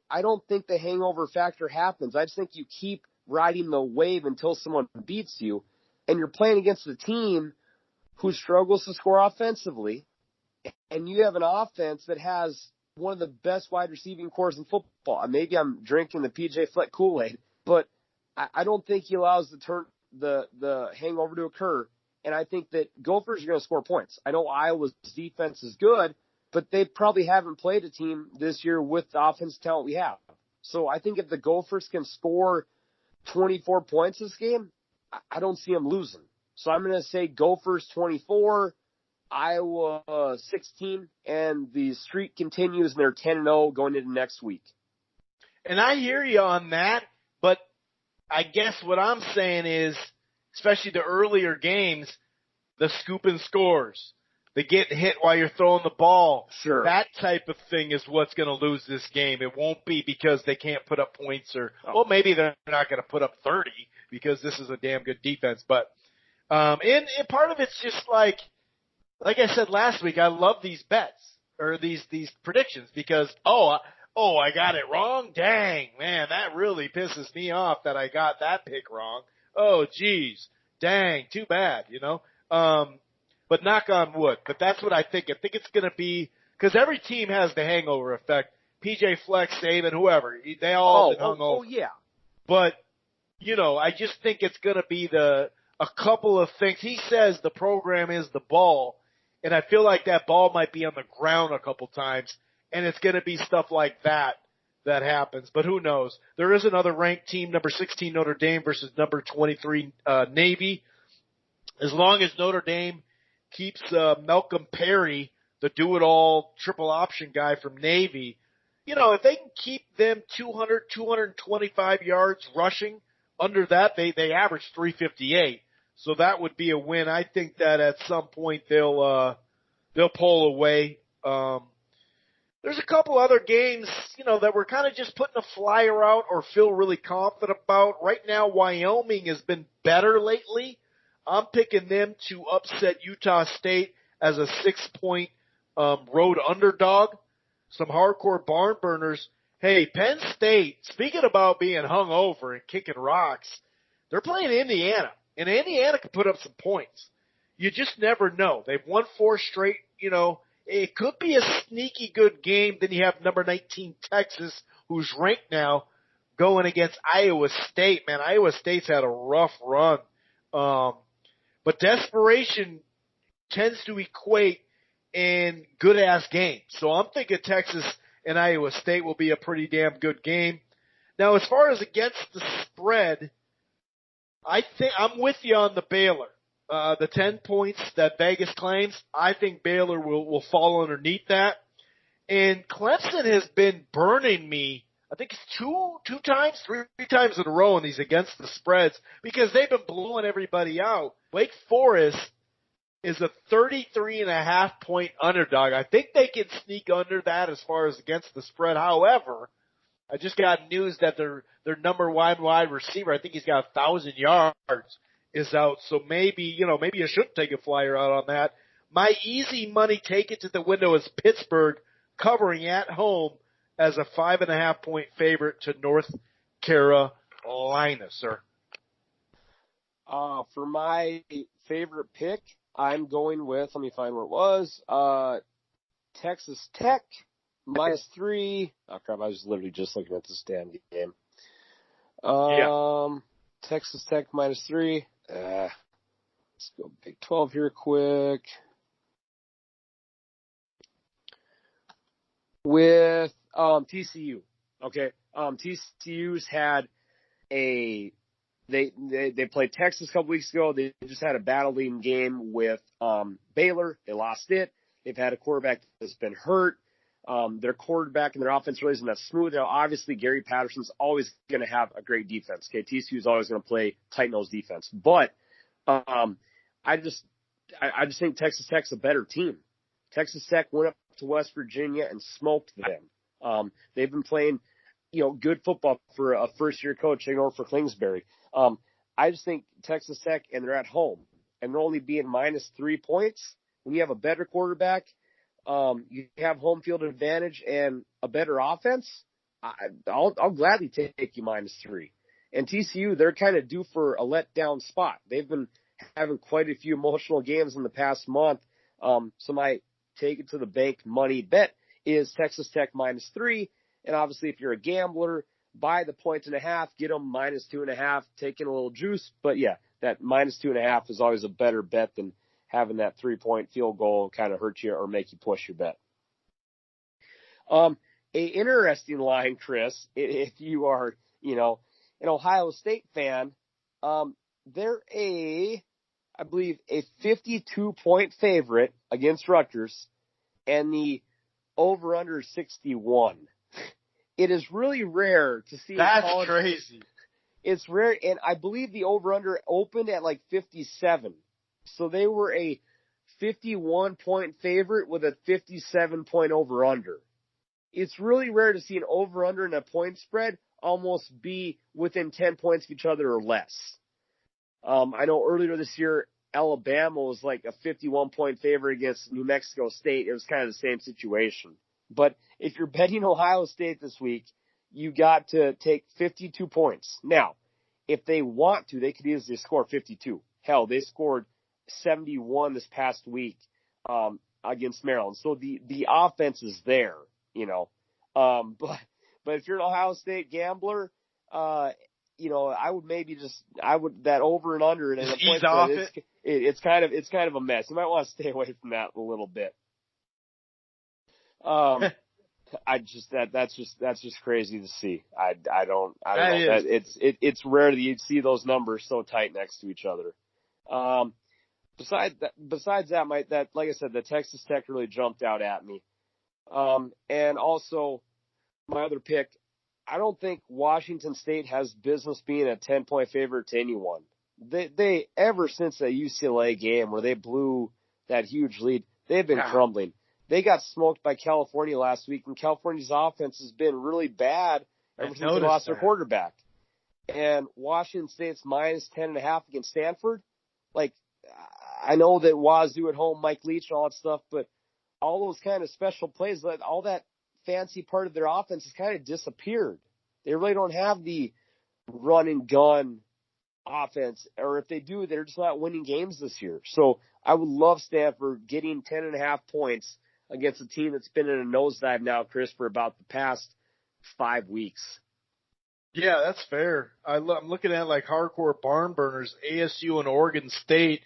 I don't think the hangover factor happens. I just think you keep riding the wave until someone beats you, and you're playing against a team who struggles to score offensively, and you have an offense that has one of the best wide receiving cores in football. Maybe I'm drinking the PJ Fleck Kool-Aid, but I don't think he allows the hangover to occur. And I think that Gophers are going to score points. I know Iowa's defense is good, but they probably haven't played a team this year with the offensive talent we have. So I think if the Gophers can score 24 points this game, I don't see them losing. So I'm going to say Gophers 24, Iowa 16, and the streak continues, and they're 10-0 going into next week. And I hear you on that, but I guess what I'm saying is, especially the earlier games, the scoop and scores, the get hit while you're throwing the ball. Sure. That type of thing is what's going to lose this game. It won't be because they can't put up points well, maybe they're not going to put up 30 because this is a damn good defense. But, and part of it's just like I said last week, I love these bets or these predictions because, I got it wrong. Dang, man, that really pisses me off that I got that pick wrong. Oh, geez. Dang, too bad, But knock on wood. But that's what I think. I think it's going to be – because every team has the hangover effect. PJ Fleck, Saban, whoever. They all have been hung over. Oh, yeah. But, I just think it's going to be a couple of things. He says the program is the ball, and I feel like that ball might be on the ground a couple times, and it's going to be stuff like that happens, but who knows? There is another ranked team, number 16 Notre Dame versus number 23 Navy. As long as Notre Dame keeps Malcolm Perry, the do-it-all triple option guy from Navy, if they can keep them 200, 225 yards rushing, under that they average 358. So that would be a win. I think that at some point they'll pull away. There's a couple other games, that we're kind of just putting a flyer out or feel really confident about. Right now, Wyoming has been better lately. I'm picking them to upset Utah State as a 6-point road underdog. Some hardcore barn burners. Hey, Penn State, speaking about being hung over and kicking rocks, they're playing Indiana, and Indiana can put up some points. You just never know. They've won 4 straight, It could be a sneaky good game. Then you have number 19 Texas, who's ranked now, going against Iowa State. Man, Iowa State's had a rough run. But desperation tends to equate in good-ass games. So I'm thinking Texas and Iowa State will be a pretty damn good game. Now, as far as against the spread, I think I'm with you on the Baylor. The 10 points that Vegas claims, I think Baylor will fall underneath that. And Clemson has been burning me, I think it's three times in a row in these against the spreads because they've been blowing everybody out. Wake Forest is a 33.5 point underdog. I think they can sneak under that as far as against the spread. However, I just got news that their number one wide receiver, I think he's got 1,000 yards, is out. So maybe you shouldn't take a flyer out on that. My easy money take it to the window is Pittsburgh covering at home as a 5.5 point favorite to North Carolina, sir. For my favorite pick, I'm going with, let me find where it was, Texas Tech -3. Oh crap, I was literally just looking at this damn game. Texas Tech -3. Let's go Big 12 here quick. With TCU. Okay. TCU's had they played Texas a couple weeks ago. They just had a battling game with Baylor. They lost it. They've had a quarterback that's been hurt. Their quarterback and their offense really isn't that smooth. Now, obviously, Gary Patterson's always going to have a great defense. Okay, TCU's always going to play tight-nosed defense. But I just think Texas Tech's a better team. Texas Tech went up to West Virginia and smoked them. They've been playing, good football for a first-year coach, for Kingsbury. I just think Texas Tech, and they're at home, and they're only being -3 points. When you have a better quarterback, you have home field advantage and a better offense, I'll gladly take you -3. And TCU, they're kind of due for a letdown spot. They've been having quite a few emotional games in the past month. So my take it to the bank money bet is Texas Tech -3. And obviously, if you're a gambler, buy the 1.5, get them -2.5, taking a little juice. But yeah, that -2.5 is always a better bet than having that 3-point field goal kind of hurt you or make you push your bet. A interesting line, Chris, if you are, an Ohio State fan, they're I believe a 52-point favorite against Rutgers, and the over/under 61. It is really rare to see. That's crazy. It's rare, and I believe the over/under opened at like 57. So they were a 51-point favorite with a 57-point over/under. It's really rare to see an over/under and a point spread almost be within 10 points of each other or less. I know earlier this year, Alabama was like a 51-point favorite against New Mexico State. It was kind of the same situation. But if you're betting Ohio State this week, you got to take 52 points. Now, if they want to, they could easily score 52. Hell, they scored 71 this past week against Maryland. So the offense is there, But if you're an Ohio State gambler, I would that over and under and just ease off it. It's kind of a mess. You might want to stay away from that a little bit. That's just crazy to see. I don't know. It's rare that you'd see those numbers so tight next to each other. Besides that, like I said, the Texas Tech really jumped out at me. And also my other pick, I don't think Washington State has business being a 10-point favorite to anyone. They ever since the UCLA game where they blew that huge lead, they've been crumbling. They got smoked by California last week, and California's offense has been really bad ever since they lost their quarterback. And Washington State's -10.5 against Stanford. Like, I know that Wazoo at home, Mike Leach and all that stuff, but all those kind of special plays, all that fancy part of their offense has kind of disappeared. They really don't have the run and gun offense, or if they do, they're just not winning games this year. So I would love Stanford getting 10.5 points against a team that's been in a nosedive now, Chris, for about the past 5 weeks. Yeah, that's fair. I'm looking at like hardcore barn burners, ASU and Oregon State.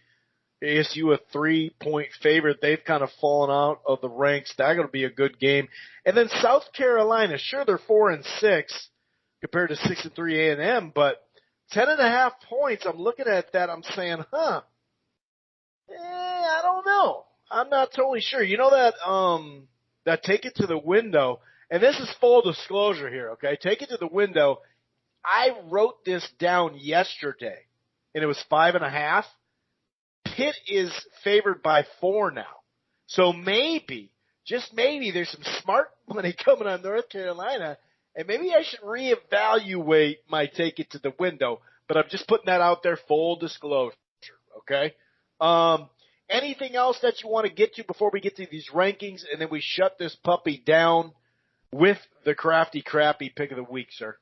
ASU a 3-point favorite. They've kind of fallen out of the ranks. That's going to be a good game. And then South Carolina, sure they're 4-6 compared to 6-3 A&M, but 10.5 points. I'm looking at that. I'm saying, I don't know. I'm not totally sure. You know that take it to the window, and this is full disclosure here, okay? Take it to the window. I wrote this down yesterday, and it was 5.5. Pitt is favored by 4 now. So maybe, just maybe, there's some smart money coming on North Carolina, and maybe I should reevaluate my take it to the window. But I'm just putting that out there, full disclosure, okay? Anything else that you want to get to before we get to these rankings, and then we shut this puppy down with the crafty, crappy pick of the week, sir?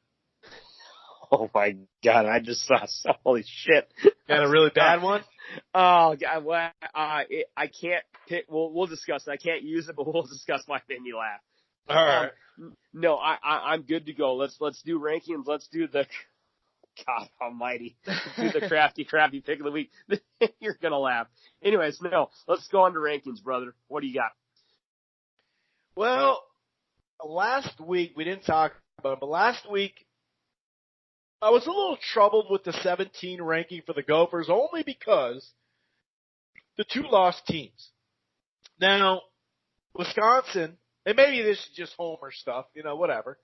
Oh my God! I just saw. Holy shit! Got a really bad one? Oh God! Well, I can't pick. We'll discuss it. I can't use it, but we'll discuss why it made me laugh. All right. No, I'm good to go. Let's do rankings. Let's do the. God Almighty! Let's do the crafty, crappy pick of the week. You're gonna laugh. Anyways, no. Let's go on to rankings, brother. What do you got? Well, last week we didn't talk about it, but last week I was a little troubled with the 17 ranking for the Gophers only because the 2 lost teams. Now, Wisconsin, and maybe this is just Homer stuff, whatever,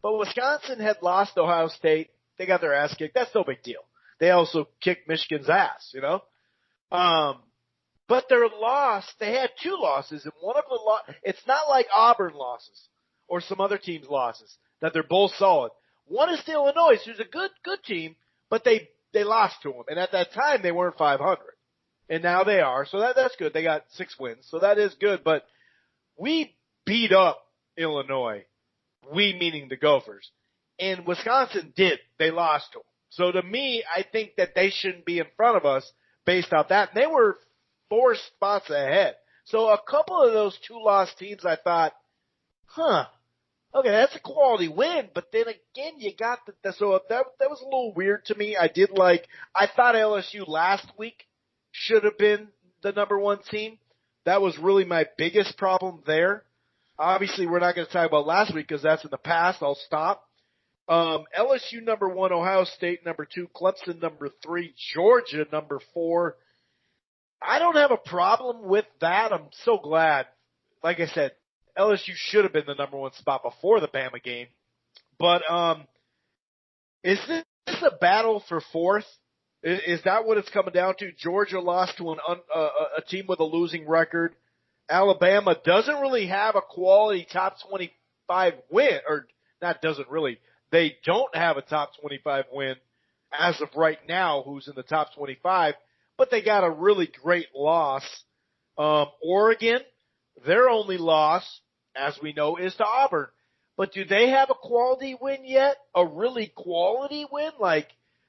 but Wisconsin had lost Ohio State. They got their ass kicked. That's no big deal. They also kicked Michigan's ass, But their loss, they had 2 losses, and one of the it's not like Auburn losses or some other team's losses, that they're both solid. One is to Illinois, who's a good team, but they lost to them. And at that time, they weren't 500. And now they are. So that's good. They got 6 wins. So that is good. But we beat up Illinois. We meaning the Gophers. And Wisconsin did. They lost to them. So to me, I think that they shouldn't be in front of us based off that. And they were 4 spots ahead. So a couple of those 2 lost teams, I thought, okay, that's a quality win, but then again, you got so that was a little weird to me. I thought LSU last week should have been the number 1 team. That was really my biggest problem there. Obviously, we're not going to talk about last week because that's in the past. I'll stop. LSU number 1, Ohio State number 2, Clemson number 3, Georgia number 4. I don't have a problem with that. I'm so glad. Like I said, LSU should have been the number 1 spot before the Bama game. But is this a battle for 4th? Is that what it's coming down to? Georgia lost to a team with a losing record. Alabama doesn't really have a quality top 25 win, or not doesn't really. They don't have a top 25 win as of right now who's in the top 25, but they got a really great loss. Oregon, their only loss, as we know, is to Auburn. But do they have a quality win yet? A really quality win? Like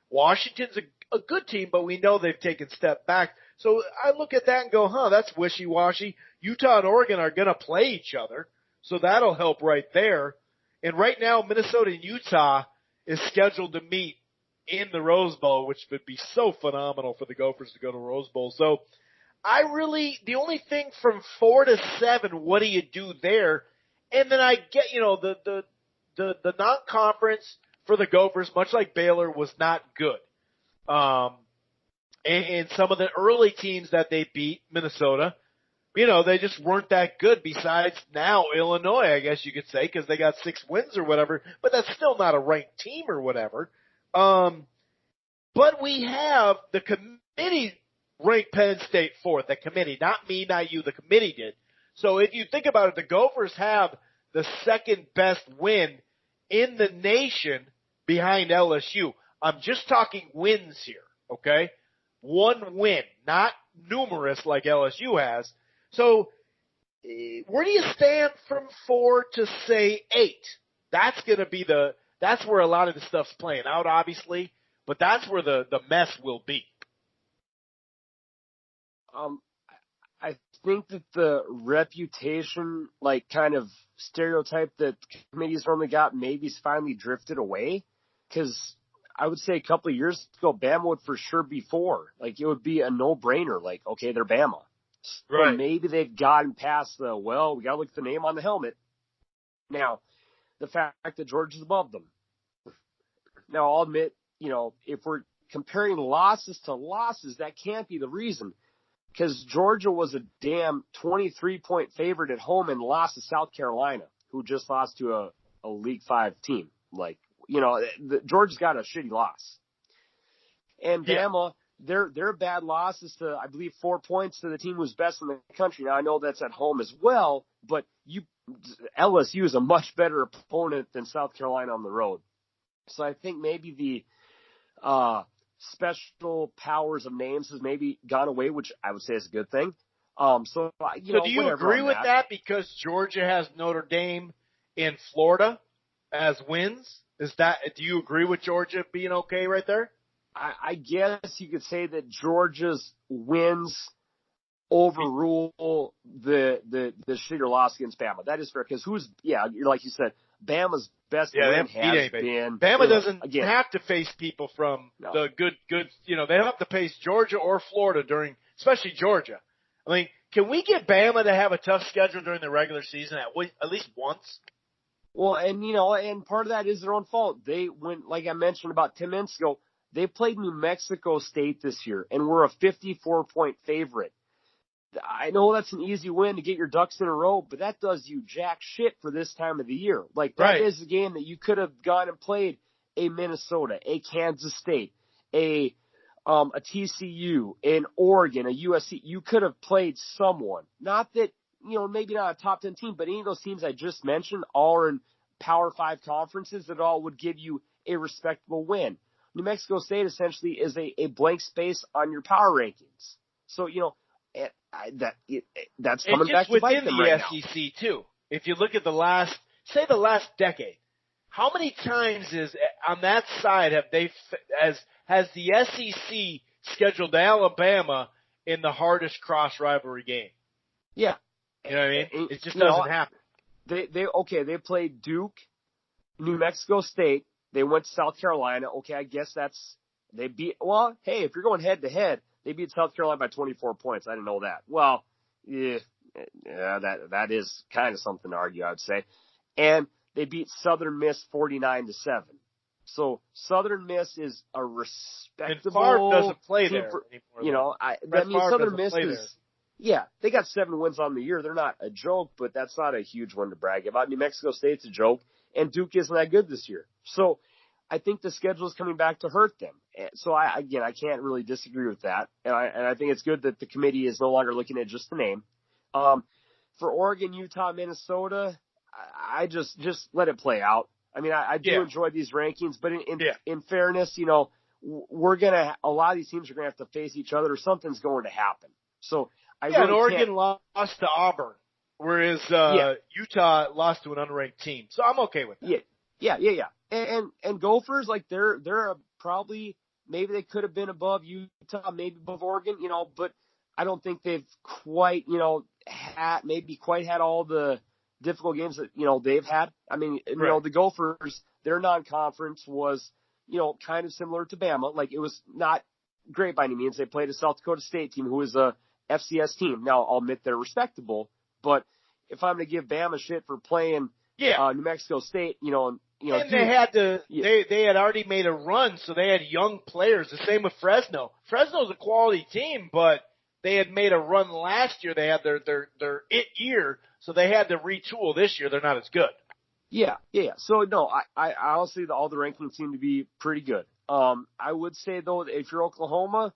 Washington's a good team, but we know they've taken a step back. So I look at that and go, that's wishy-washy. Utah and Oregon are going to play each other, so that'll help right there. And right now, Minnesota and Utah is scheduled to meet in the Rose Bowl, which would be so phenomenal for the Gophers to go to Rose Bowl. So the only thing from 4 to 7, what do you do there? And then I get, the non-conference for the Gophers, much like Baylor, was not good. And some of the early teams that they beat, Minnesota, they just weren't that good besides now Illinois, I guess you could say, because they got 6 wins or whatever, but that's still not a ranked team or whatever. But we have the committee ranked Penn State 4th, the committee, not me, not you, the committee did. So if you think about it, the Gophers have the 2nd best win in the nation behind LSU. I'm just talking wins here, okay? 1 win, not numerous like LSU has. So where do you stand from 4 to, say, 8? That's going to be that's where a lot of the stuff's playing out, obviously, but that's where the mess will be. I think that the reputation, kind of stereotype that committees normally got maybe's finally drifted away. Because I would say a couple of years ago, Bama would for sure be 4. Like, it would be a no-brainer. Like, okay, they're Bama. So Right. maybe they've gotten past we got to look at the name on the helmet. Now, the fact that Georgia's above them. Now, I'll admit, if we're comparing losses to losses, that can't be the reason. Because Georgia was a damn 23-point favorite at home and lost to South Carolina, who just lost to a League 5 team. Like, Georgia's got a shitty loss. And Bama, their bad losses to, I believe, 4 points to the team who's best in the country. Now, I know that's at home as well, but LSU is a much better opponent than South Carolina on the road. So I think maybe the special powers of names has maybe gone away, which I would say is a good thing. So do you agree with that because Georgia has Notre Dame and Florida as wins? Do you agree with Georgia being okay right there? I guess you could say that Georgia's wins overrule the shittier loss against Bama. That is fair because like you said, Bama's best win has been. Bama doesn't have to face people from the good. They don't have to face Georgia or Florida especially Georgia. I mean, can we get Bama to have a tough schedule during the regular season at least once? Well, and part of that is their own fault. They went, like I mentioned about 10 minutes ago, they played New Mexico State this year and were a 54-point favorite. I know that's an easy win to get your ducks in a row, but that does you jack shit for this time of the year. Like, that is a game that you could have gone and played a Minnesota, a Kansas State, a TCU, an Oregon, a USC. You could have played someone. Not that, maybe not a top 10 team, but any of those teams I just mentioned all are in Power 5 conferences that all would give you a respectable win. New Mexico State essentially is a blank space on your power rankings. So, that's coming back to bite them right now. It's within the SEC too. If you look at the last decade, how many times is on that side has the SEC scheduled Alabama in the hardest cross rivalry game? Yeah. You know what I mean? It just doesn't happen. They played Duke, New Mexico State. They went to South Carolina. Okay, I guess they beat. Well, hey, if you're going head to head, they beat South Carolina by 24 points. I didn't know that. Well, that is kind of something to argue, I would say. And they beat Southern Miss 49-7. So Southern Miss is a respectable. And Favre doesn't play there anymore. Southern Miss is. Yeah, they got 7 wins on the year. They're not a joke, but that's not a huge one to brag about. New Mexico State's a joke, and Duke isn't that good this year. So I think the schedule is coming back to hurt them. So I can't really disagree with that. And I think it's good that the committee is no longer looking at just the name. For Oregon, Utah, Minnesota, I just let it play out. I mean, I do enjoy these rankings, but in fairness, a lot of these teams are going to have to face each other or something's going to happen. So and Oregon lost to Auburn, whereas Utah lost to an unranked team. So I'm okay with that. Yeah. And Gophers, like they're probably, maybe they could have been above Utah, maybe above Oregon, but I don't think they've quite, had all the difficult games that, they've had. I mean, the Gophers, their non-conference was, kind of similar to Bama. Like, it was not great by any means. They played a South Dakota State team who was a FCS team. Now, I'll admit they're respectable, but if I'm going to give Bama shit for playing New Mexico State, and they had they had already made a run, so they had young players. The same with Fresno. Fresno's a quality team, but they had made a run last year. They had their it year, so they had to retool this year. They're not as good. Yeah. So no, I honestly, all the rankings seem to be pretty good. I would say though, if you're Oklahoma,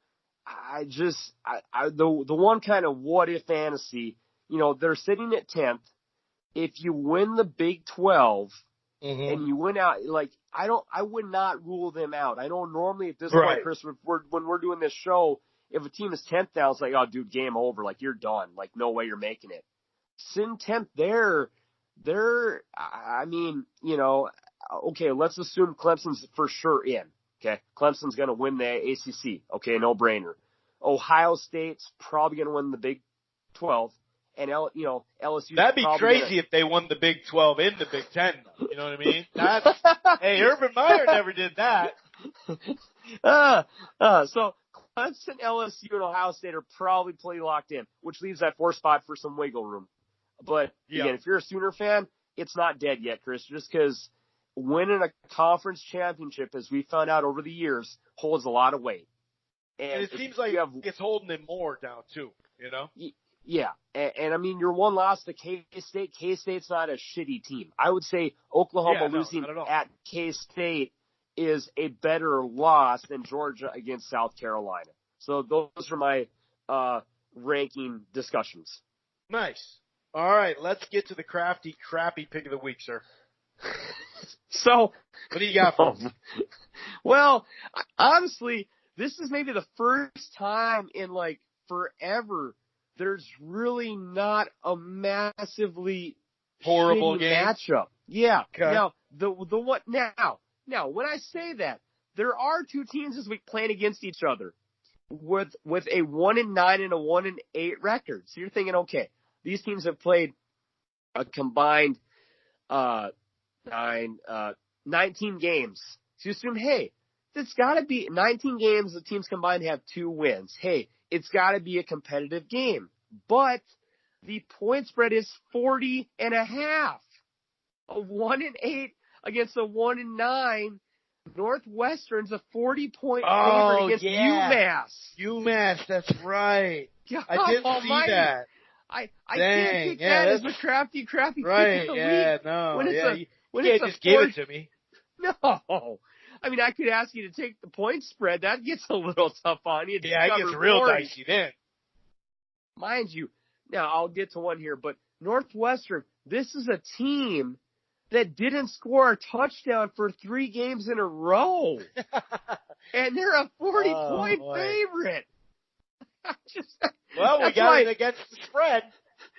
the one kind of what if fantasy, they're sitting at 10th. If you win the Big 12 and you win out, like, I would not rule them out. I know normally at this point, Chris, when we're doing this show, if a team is 10th now, it's like, oh, dude, game over. Like, you're done. Like, no way you're making it. Sitting 10th okay, let's assume Clemson's for sure in. Okay, Clemson's going to win the ACC. Okay, no brainer. Ohio State's probably going to win the Big 12, and LSU. That'd be crazy if they won the Big 12 in the Big 10. You know what I mean? Hey, Urban Meyer never did that. So Clemson, LSU, and Ohio State are probably pretty locked in, which leaves that 4th spot for some wiggle room. But again, if you're a Sooner fan, it's not dead yet, Chris, just because winning a conference championship, as we found out over the years, holds a lot of weight. And it seems like it's holding it more down, too, you know? Yeah. And I mean, your one loss to K-State, K-State's not a shitty team. I would say Oklahoma losing at K-State is a better loss than Georgia against South Carolina. So those are my ranking discussions. Nice. All right, let's get to the crappy pick of the week, sir. So, what do you got for us? Well, honestly, this is maybe the first time in like forever there's really not a massively horrible matchup. Yeah. Okay. Now, the what now, when I say that, there are 2 teams this week playing against each other with a 1-9 and a 1-8 record. So you're thinking, okay, these teams have played a combined 19 games. So you assume, hey, it's got to be 19 games. The teams combined have 2 wins. Hey, it's got to be a competitive game. But the point spread is 40.5. A 1-8 against a 1-9. Northwestern's a 40-point favorite against UMass. UMass, that's right. God I did see that. I can't pick that as a crappy right, pick of the week. No, when it's you can't just give it to me. No. I mean, I could ask you to take the point spread. That gets a little tough on you. Yeah, it gets real dicey then. Mind you, now I'll get to one here, but Northwestern, this is a team that didn't score a touchdown for 3 games in a row. And they're a 40-point favorite. Well, we got it against the spread.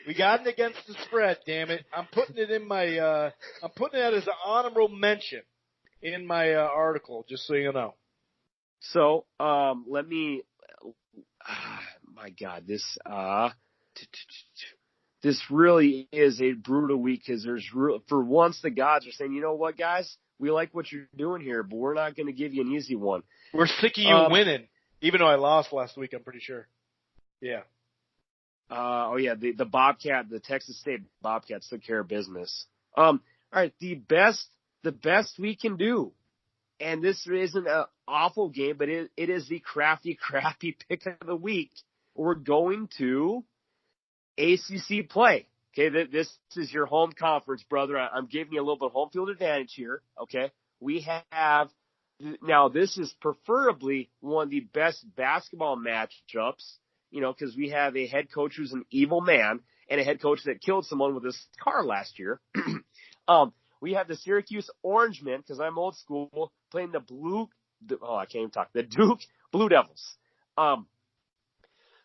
We got it against the spread, damn it. I'm putting it in my, I'm putting it as an honorable mention in my article, just so you know. So, let me, my God, this really is a brutal week because for once the gods are saying, you know what, guys, we like what you're doing here, but we're not going to give you an easy one. We're sick of you winning, even though I lost last week, I'm pretty sure. Yeah. The Bobcat, the Texas State Bobcats took care of business. All right, the best we can do, and this isn't an awful game, but it is the crappy pick of the week. We're going to ACC play. Okay, this is your home conference, brother. I'm giving you a little bit of home field advantage here. Okay, we have now. This is preferably one of the best basketball matchups. You know, because we have a head coach who's an evil man and a head coach that killed someone with his car last year. We have the Syracuse Orangemen, because I'm old school, playing the Duke Blue Devils.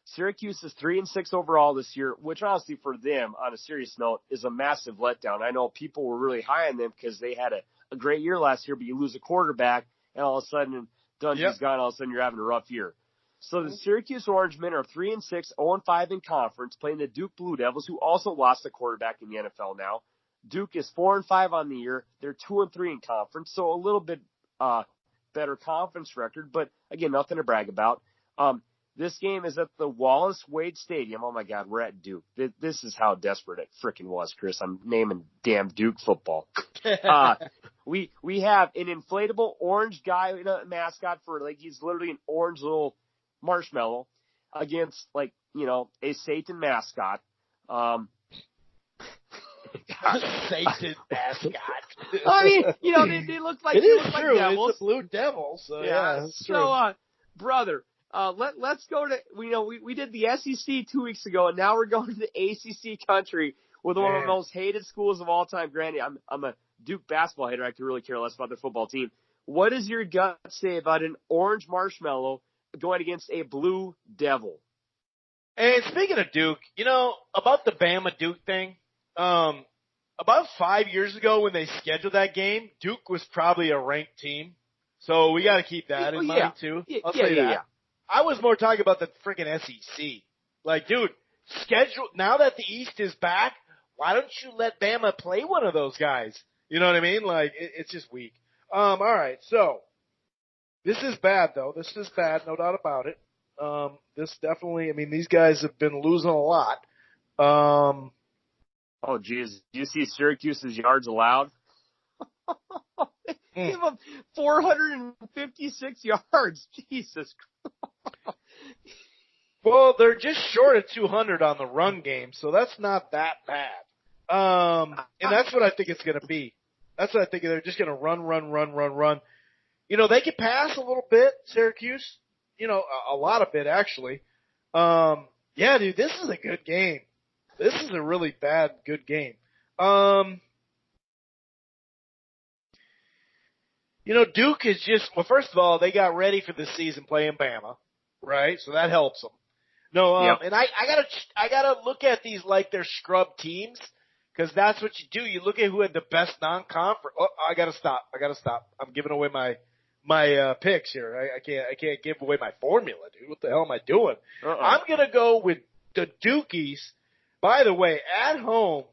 Syracuse is 3-6 overall this year, which honestly for them, on a serious note, is a massive letdown. I know people were really high on them because they had a great year last year, but you lose a quarterback, and all of a sudden, Dungy's gone, all of a sudden you're having a rough year. So the Syracuse Orangemen are 3-6, 0-5 in conference, playing the Duke Blue Devils, who also lost a quarterback in the NFL now. Duke is 4-5 on the year. They're 2-3 in conference, so a little bit better conference record, but again, nothing to brag about. This game is at the Wallace Wade Stadium. Oh my God, we're at Duke. This is how desperate it frickin' was, Chris. I'm naming damn Duke football. We have an inflatable orange guy in a mascot for he's literally an orange little marshmallow against a Satan mascot. Satan mascot. I mean, they look like it is true. Like devils. It's the Blue Devils. So yeah, that's true. So, brother, let's go to we did the SEC 2 weeks ago, and now we're going to the ACC country with one of the most hated schools of all time. Granted, I'm a Duke basketball hater. I could really care less about their football team. What does your gut say about an orange marshmallow going against a Blue Devil? And speaking of Duke, about the Bama Duke thing, about 5 years ago when they scheduled that game, Duke was probably a ranked team. So we got to keep that in mind too. I'll say that. Yeah. I was more talking about the freaking SEC. Like, dude, now that the East is back, why don't you let Bama play one of those guys? You know what I mean? Like, it's just weak. All right. So This is bad, though. This is bad, no doubt about it. This definitely, these guys have been losing a lot. Oh, geez. Do you see Syracuse's yards allowed? They gave up 456 yards. Jesus Christ. Well, they're just short of 200 on the run game, so that's not that bad. And that's what I think it's going to be. That's what I think. They're just going to run. They can pass a little bit, Syracuse. A lot of it, actually. Yeah, dude, this is a good game. This is a really good game. Duke is just, well, first of all, they got ready for the season playing Bama, right? So that helps them. No, Yep. And I gotta look at these like they're scrub teams, because that's what you do. You look at who had the best non-conference. Oh, I gotta stop. I'm giving away my picks here. I can't give away my formula, dude. What the hell am I doing? I'm gonna go with the Dukies. By the way, at home,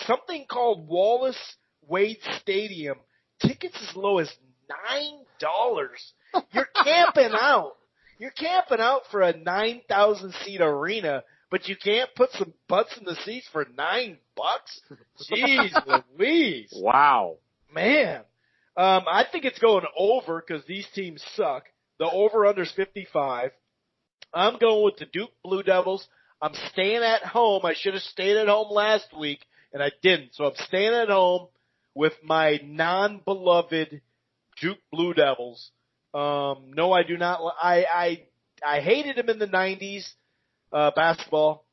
something called Wallace Wade Stadium, tickets as low as $9. You're camping out. You're camping out for a 9,000 seat arena, but you can't put some butts in the seats for $9? Jeez Louise. Wow. Man. I think it's going over because these teams suck. The over-under's 55. I'm going with the Duke Blue Devils. I'm staying at home. I should have stayed at home last week, and I didn't. So I'm staying at home with my non-beloved Duke Blue Devils. No, I do not. I hated them in the 90s, basketball.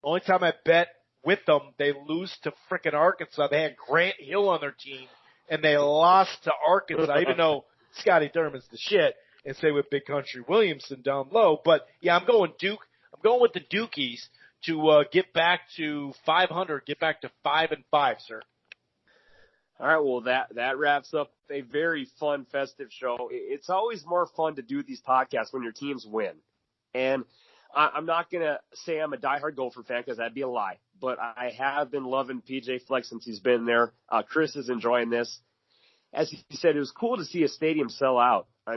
Only time I bet with them, they lose to frickin' Arkansas. They had Grant Hill on their team, and they lost to Arkansas, even though Scotty Thurman's the shit, and say with Big Country Williamson down low. But yeah, I'm going Duke. I'm going with the Dukies to get back to 500, get back to 5-5, sir. All right, well, that wraps up a very fun, festive show. It's always more fun to do these podcasts when your teams win. And I'm not going to say I'm a diehard Gopher fan because that'd be a lie. But I have been loving PJ Fleck since he's been there. Chris is enjoying this. As he said, it was cool to see a stadium sell out. A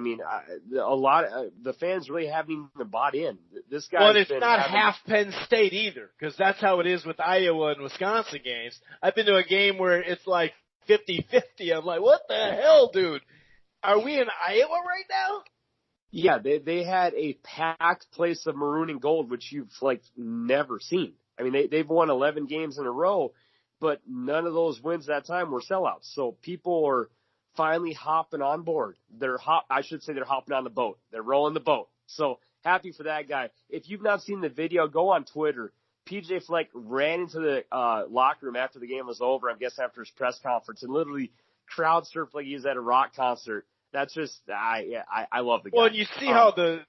lot of the fans really haven't even bought in. This guy. Well, it's not half Penn State either, because that's how it is with Iowa and Wisconsin games. I've been to a game where it's like 50-50. I'm like, what the hell, dude? Are we in Iowa right now? Yeah, they had a packed place of maroon and gold, which you've never seen. They've won 11 games in a row, but none of those wins that time were sellouts. So people are finally hopping on board. They're hopping on the boat. They're rolling the boat. So happy for that guy. If you've not seen the video, go on Twitter. PJ Fleck ran into the locker room after the game was over, I guess after his press conference, and literally crowd surfed like he was at a rock concert. That's just I love the guy. Well, and you see how the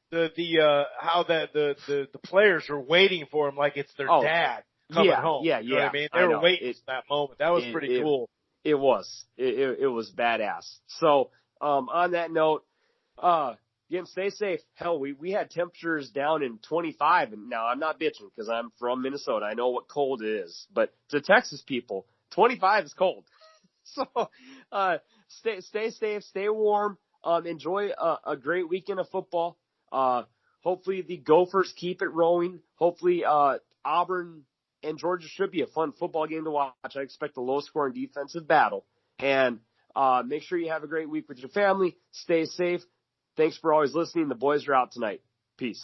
players are waiting for him like it's their dad coming home. Yeah, you know what I mean? They were waiting for that moment. That was pretty cool. It was. It was badass. So on that note, again, stay safe. Hell, we had temperatures down in 25, and now I'm not bitching because I'm from Minnesota. I know what cold it is, but to Texas people, 25 is cold. So stay safe, stay warm, enjoy a great weekend of football. Hopefully the Gophers keep it rolling. Hopefully Auburn and Georgia should be a fun football game to watch. I expect a low-scoring defensive battle. And make sure you have a great week with your family. Stay safe. Thanks for always listening. The boys are out tonight. Peace.